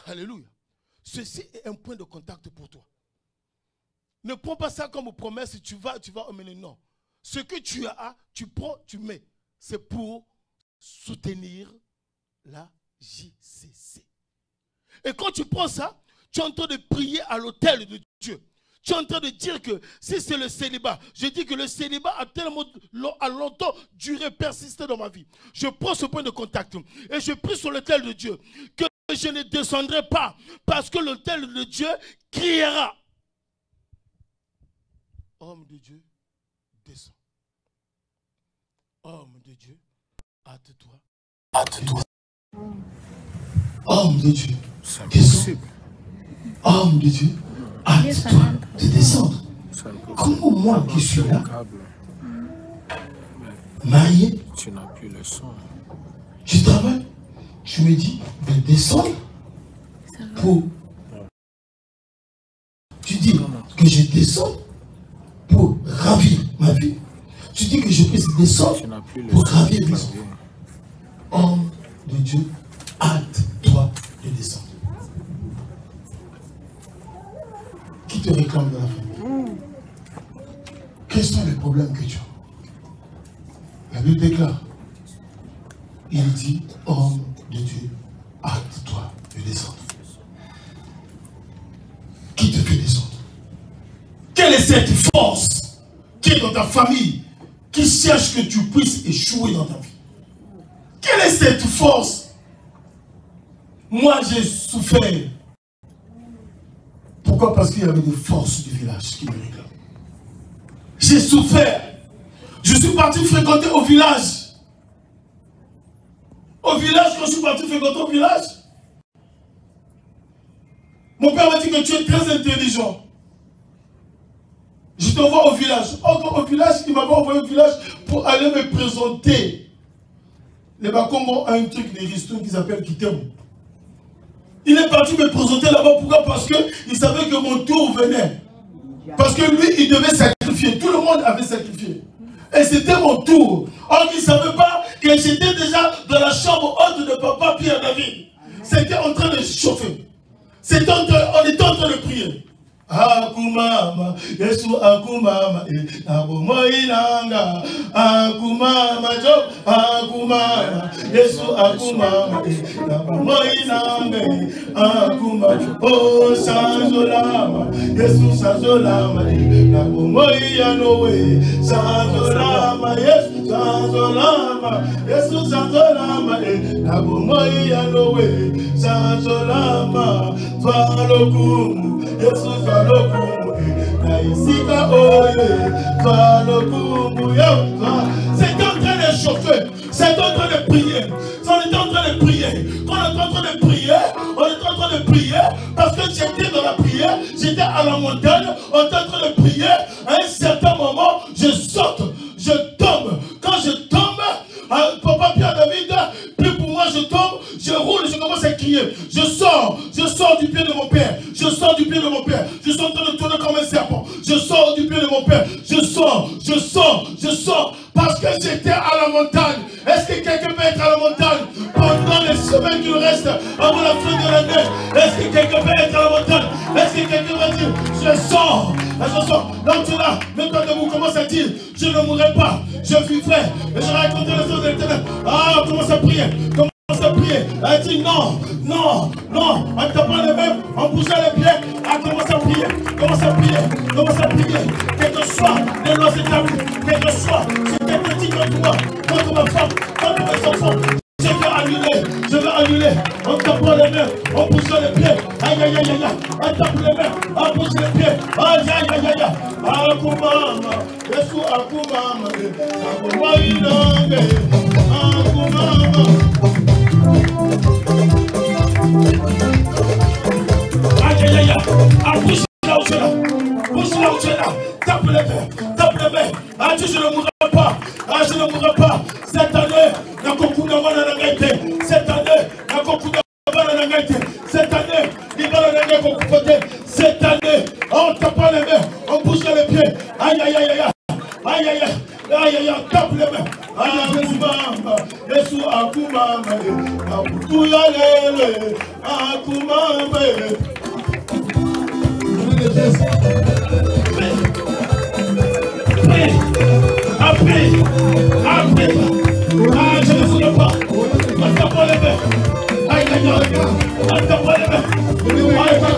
Alléluia. Ceci est un point de contact pour toi. Ne prends pas ça comme promesse, tu vas emmener. Non. Ce que tu as, tu prends, tu mets. C'est pour soutenir la JCC. Et quand tu prends ça, tu es en train de prier à l'autel de Dieu. Tu es en train de dire que si c'est le célibat, je dis que le célibat a longtemps duré, persisté dans ma vie. Je prends ce point de contact et je prie sur l'autel de Dieu que je ne descendrai pas parce que l'autel de Dieu criera. Homme de Dieu, descends. Homme de Dieu, hâte-toi. Hâte-toi. Homme de Dieu, descends. Homme de Dieu, hâte-toi de descendre. Comment moi qui suis là, marié, tu n'as plus le son. Je travaille, je me dis de descendre pour. Tu dis que je descends pour ravir ma vie. Tu dis que je puisse descendre pour ravir mes enfants. Homme de Dieu, hâte-toi de descendre. Qui te réclame dans la famille? Quels sont les problèmes que tu as? La Bible déclare. Il dit, homme de Dieu, hâte-toi de descendre. Qui te fait descendre? Quelle est cette force qui est dans ta famille, qui cherche que tu puisses échouer dans ta vie? Quelle est cette force? Moi, j'ai souffert. Pourquoi? Parce qu'il y avait des forces du village qui me réclamaient. J'ai souffert. Je suis parti fréquenter au village. Au village, quand je suis parti fréquenter au village, mon père m'a dit que tu es très intelligent. Je t'envoie au village. Au village, il m'avait envoyé au village pour aller me présenter. Les Bakongo a un truc, des ristournes qui s'appelle Kitemo. Il est parti me présenter là-bas. Pourquoi? Parce qu'il savait que mon tour venait. Parce que lui, il devait sacrifier. Tout le monde avait sacrifié. Et c'était mon tour. Or, il ne savait pas que j'étais déjà dans la chambre haute de papa Pierre David. C'était en train de chauffer. On était en train de prier. Akumama, Yesu akumama, abomoinanga, akumama jo, akumama, Yesu akumama, abomoinanga, akumama, oh sanzolama, Yesu sanzolama, abomoianowe, sanzolama, Yesu sanzolama, Yesu sanzolama, abomoianowe, sanzolama, falokumu, Yesu sanzolama. C'est en train de chauffer, c'est en train de prier. On est en train de prier. Quand on est en train de prier, on est en train de prier parce que j'étais dans la prière, j'étais à la montagne, on est en train de prier. À un certain moment, je saute, je tombe. Quand je tombe, papa Pierre David, plus pour moi, je tombe, je roule, je commence à crier. Je sors du pied de mon père. Je sors du pied de mon père. Je suis en train de tourner comme un serpent. Je sors du pied de mon père. Je sors. Parce que j'étais à la montagne. Est-ce que quelqu'un peut être à la montagne pendant les semaines qui nous restent avant la fin de l'année? Est-ce que quelqu'un peut être à la montagne? Est-ce que quelqu'un va dire, je le sort. La chanson, donc tu es là, mets-toi debout, commence à dire, je ne mourrai pas, je vivrai, et je raconterai les choses de l'Éternel. Ah, commence à prier, commence à prier. Elle dit non, non, non, en tapant les mains, en bougeant les pieds, elle commence à prier, commence à prier, commence à prier. Quel que soit les lois établies, quel que soit ce qu'elle dit contre moi, contre ma femme, contre mes enfants, je vais annuler, on tape les mains, on pousse les pieds, aïe aïe aïe aïe, on tape les mains, on pousse les pieds, aïe aïe aïe aïe, Akumama, Yesu Akumama, Akumama Inonge, Akumama. Aïe aïe aïe, pousse là où tu es là, pousse là où tu es là, tape les mains, ah Dieu je ne mourrai pas, ah je ne mourrai pas, cette année, cette année, cette année, on tape les mains, on bouge les pieds, aïe aïe aïe aïe, aïe aïe aïe aïe, on tape les mains, Akumama, Yesu Akumama, Akutuyalele, Akumama. Après, ah, je ne voulais pas. On tape les mains. Aïe, aïe, aïe. On tape les mains. Aïe, aïe,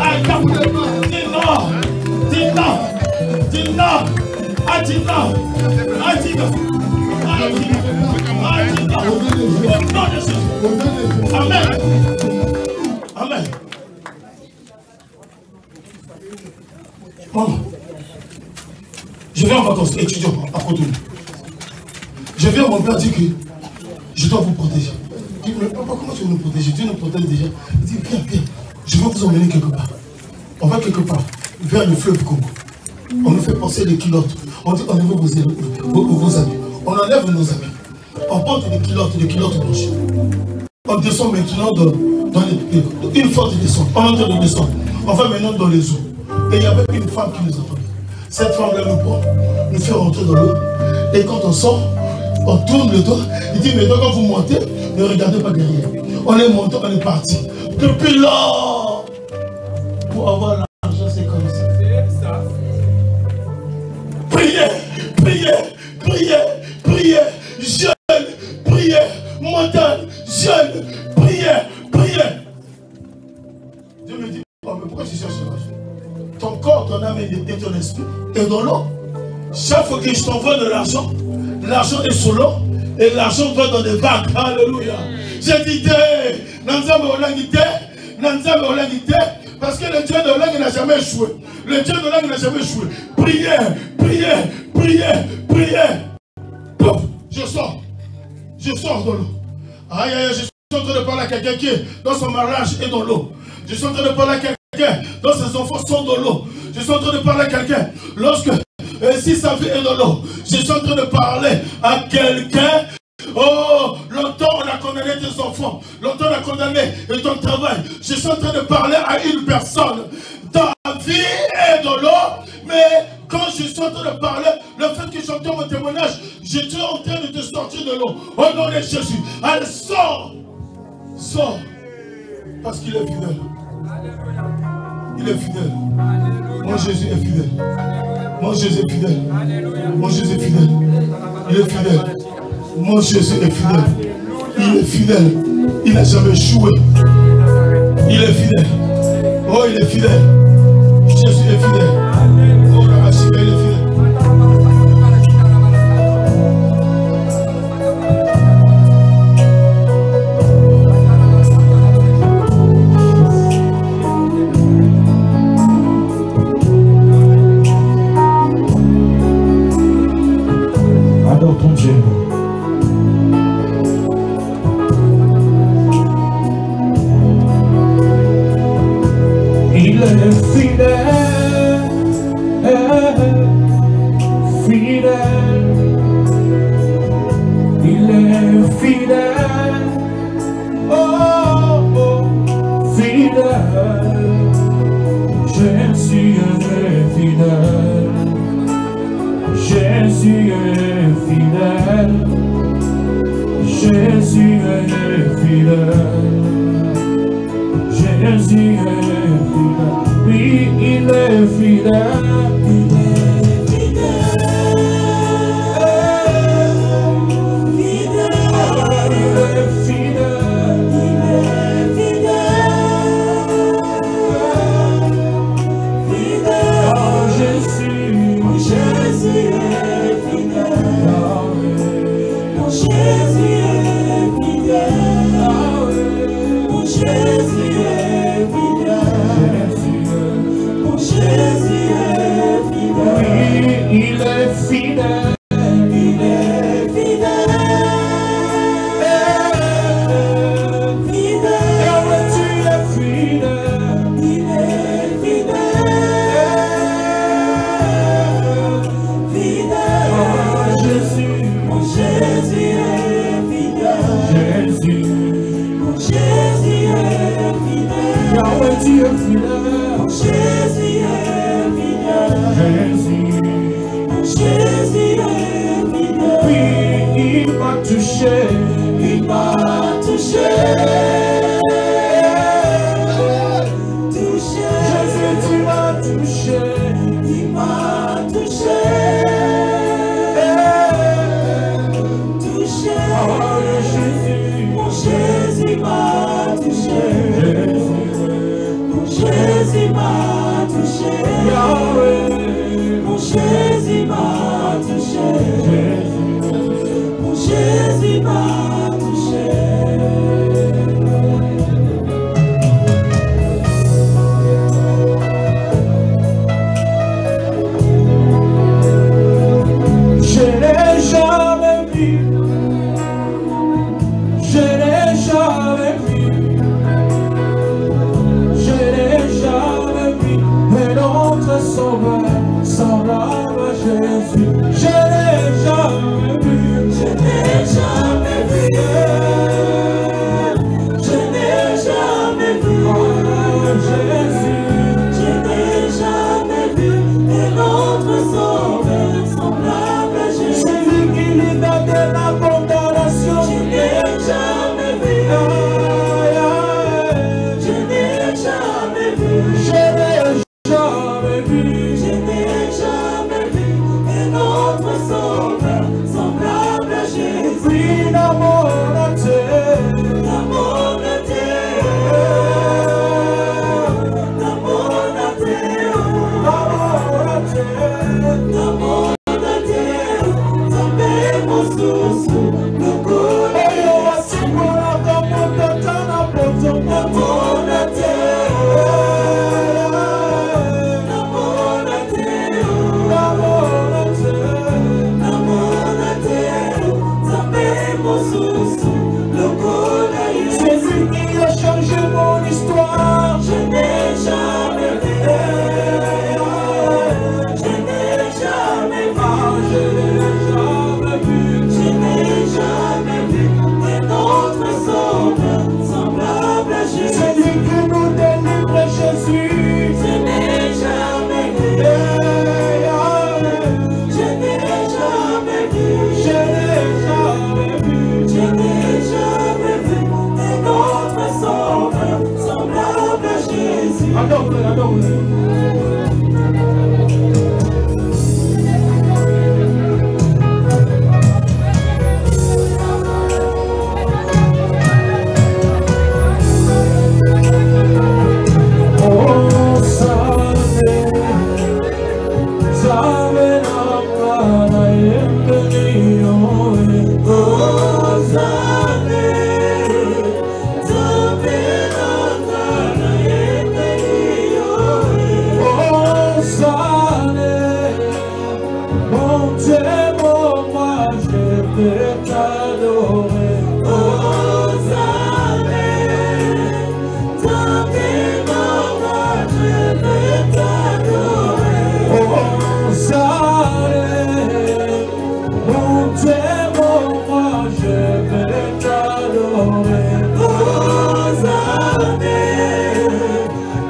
aïe. Dis non. Dis non. Dis non. Ah, dis non. Ah, dis non. Ah, dis non. Ah, dis non. Au nom de Jésus. Amen. Amen. Maman, je vais en vacances, étudiant à Cotonou. Je viens, mon père dit que je dois vous protéger. Je dis, mais papa, comment tu veux nous protéger? Dieu nous protège déjà. Il dit, viens, viens, je vais vous emmener quelque part. On va quelque part, vers le fleuve Congo. On nous fait passer les culottes. On dit, enlevez vos habits. On enlève nos habits. On porte des culottes blanches. On descend maintenant dans les... Une fois de descendre, on est en train de descendre. On va maintenant dans les eaux. Et il y avait une femme qui nous attendait. Cette femme-là nous prend, nous fait rentrer dans l'eau. Et quand on sort, on tourne le dos. Il dit, mais quand vous montez, ne regardez pas derrière. On est monté, on est parti. Depuis là, pour avoir l'argent, c'est comme ça. C'est ça. Priez, priez, priez, priez. Jeûne, priez. Montagne, jeûne, priez, priez. Dieu me dit, oh, mais pourquoi tu cherches l'argent? Ton corps, ton âme et ton esprit est dans l'eau. Chaque fois que je t'envoie de l'argent, l'argent est sous l'eau et l'argent va dans des vagues. Alléluia. J'ai dit, parce que le Dieu de langue n'a jamais échoué. Le Dieu de langue n'a jamais échoué. Priez, priez, priez, priez. Pouf, je sors de l'eau. Aïe, aïe, je suis en train de parler à quelqu'un qui est dans son mariage et dans l'eau. Je suis en train de parler à quelqu'un dont ses enfants sont dans l'eau. Je suis en train de parler à quelqu'un lorsque, si sa vie est dans l'eau. Je suis en train de parler à quelqu'un. Oh, longtemps on a condamné tes enfants. Longtemps on a condamné ton travail. Je suis en train de parler à une personne. Ta vie est dans l'eau, mais quand je suis en train de parler, le fait que j'entends mon témoignage, je suis en train de te sortir de l'eau. Au nom de Jésus, allez, sors. Sors. Parce qu'il est fidèle. Il est fidèle. Mon Jésus est fidèle. Mon Jésus est fidèle. Mon Jésus est fidèle. Il est fidèle. Mon Jésus est fidèle. Il est fidèle. Il n'a jamais échoué. Il est fidèle. Oh, il est fidèle. Jésus est fidèle. Oh, la machine, il est fidèle. Adore ton Dieu. Il est fidèle, fidèle. Il est fidèle, oh, oh, fidèle. Jésus est fidèle. Jésus est fidèle. Jésus est fidèle. touché, il m'a touché. Touché, Jésus, tu m'as touché, il m'a touché. Touché, oh Jésus, mon Jésus m'a touché. Mon Jésus m'a touché. Yahweh, mon Jésus m'a touché. Mon Jésus m'a touché. Je n'ai jamais vu, je n'ai jamais vu, je n'ai jamais vu un autre sauveur semblable à Jésus. Je n'ai jamais vu, je n'ai jamais vu, je n'ai jamais vu, oh Jésus. Je n'ai jamais vu un autre sauveur semblable à Jésus. Celui qui libère de la condamnation. Je n'ai jamais vu, je n'ai jamais vu, je n'ai jamais vu, je n'ai jamais vu un autre sauveur semblable à Jésus. Oui, l'amour de Dieu, l'amour de Dieu, l'amour de Dieu, l'amour de Dieu, t'appelles mon source, le coup de Dieu, l'amour de Dieu, l'amour de Dieu, t'appelles mon source, le coup de Dieu. C'est lui qui a changé mon histoire. Je n'ai jamais vu, je n'ai jamais vu, je n'ai jamais vu, je n'ai jamais vu un autre sauveur semblable à Jésus. C'est lui qui nous délivre, Jésus. Je n'ai jamais vu, je n'ai jamais vu, je n'ai jamais vu, je n'ai jamais vu un autre sauveur semblable à Jésus. Adore-le, adore-le. Oh, Sane, Sane Namana Yembenio. Oh, Sane, Sane Namana Yembenio. Oh, Sane, mon Dieu, moi je peux t'adorer. Oh, Sane, mon Dieu, moi je vais t'adorer. Oh, Zane,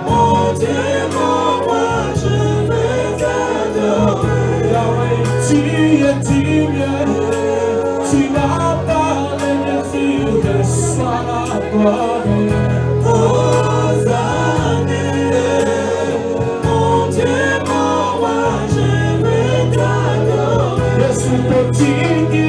mon Dieu, moi je vais t'adorer. Yahweh, tu es digne, tu n'as pas les mesures de sois la gloire. Oh, Zane, mon Dieu, moi je vais t'adorer. Je suis petit.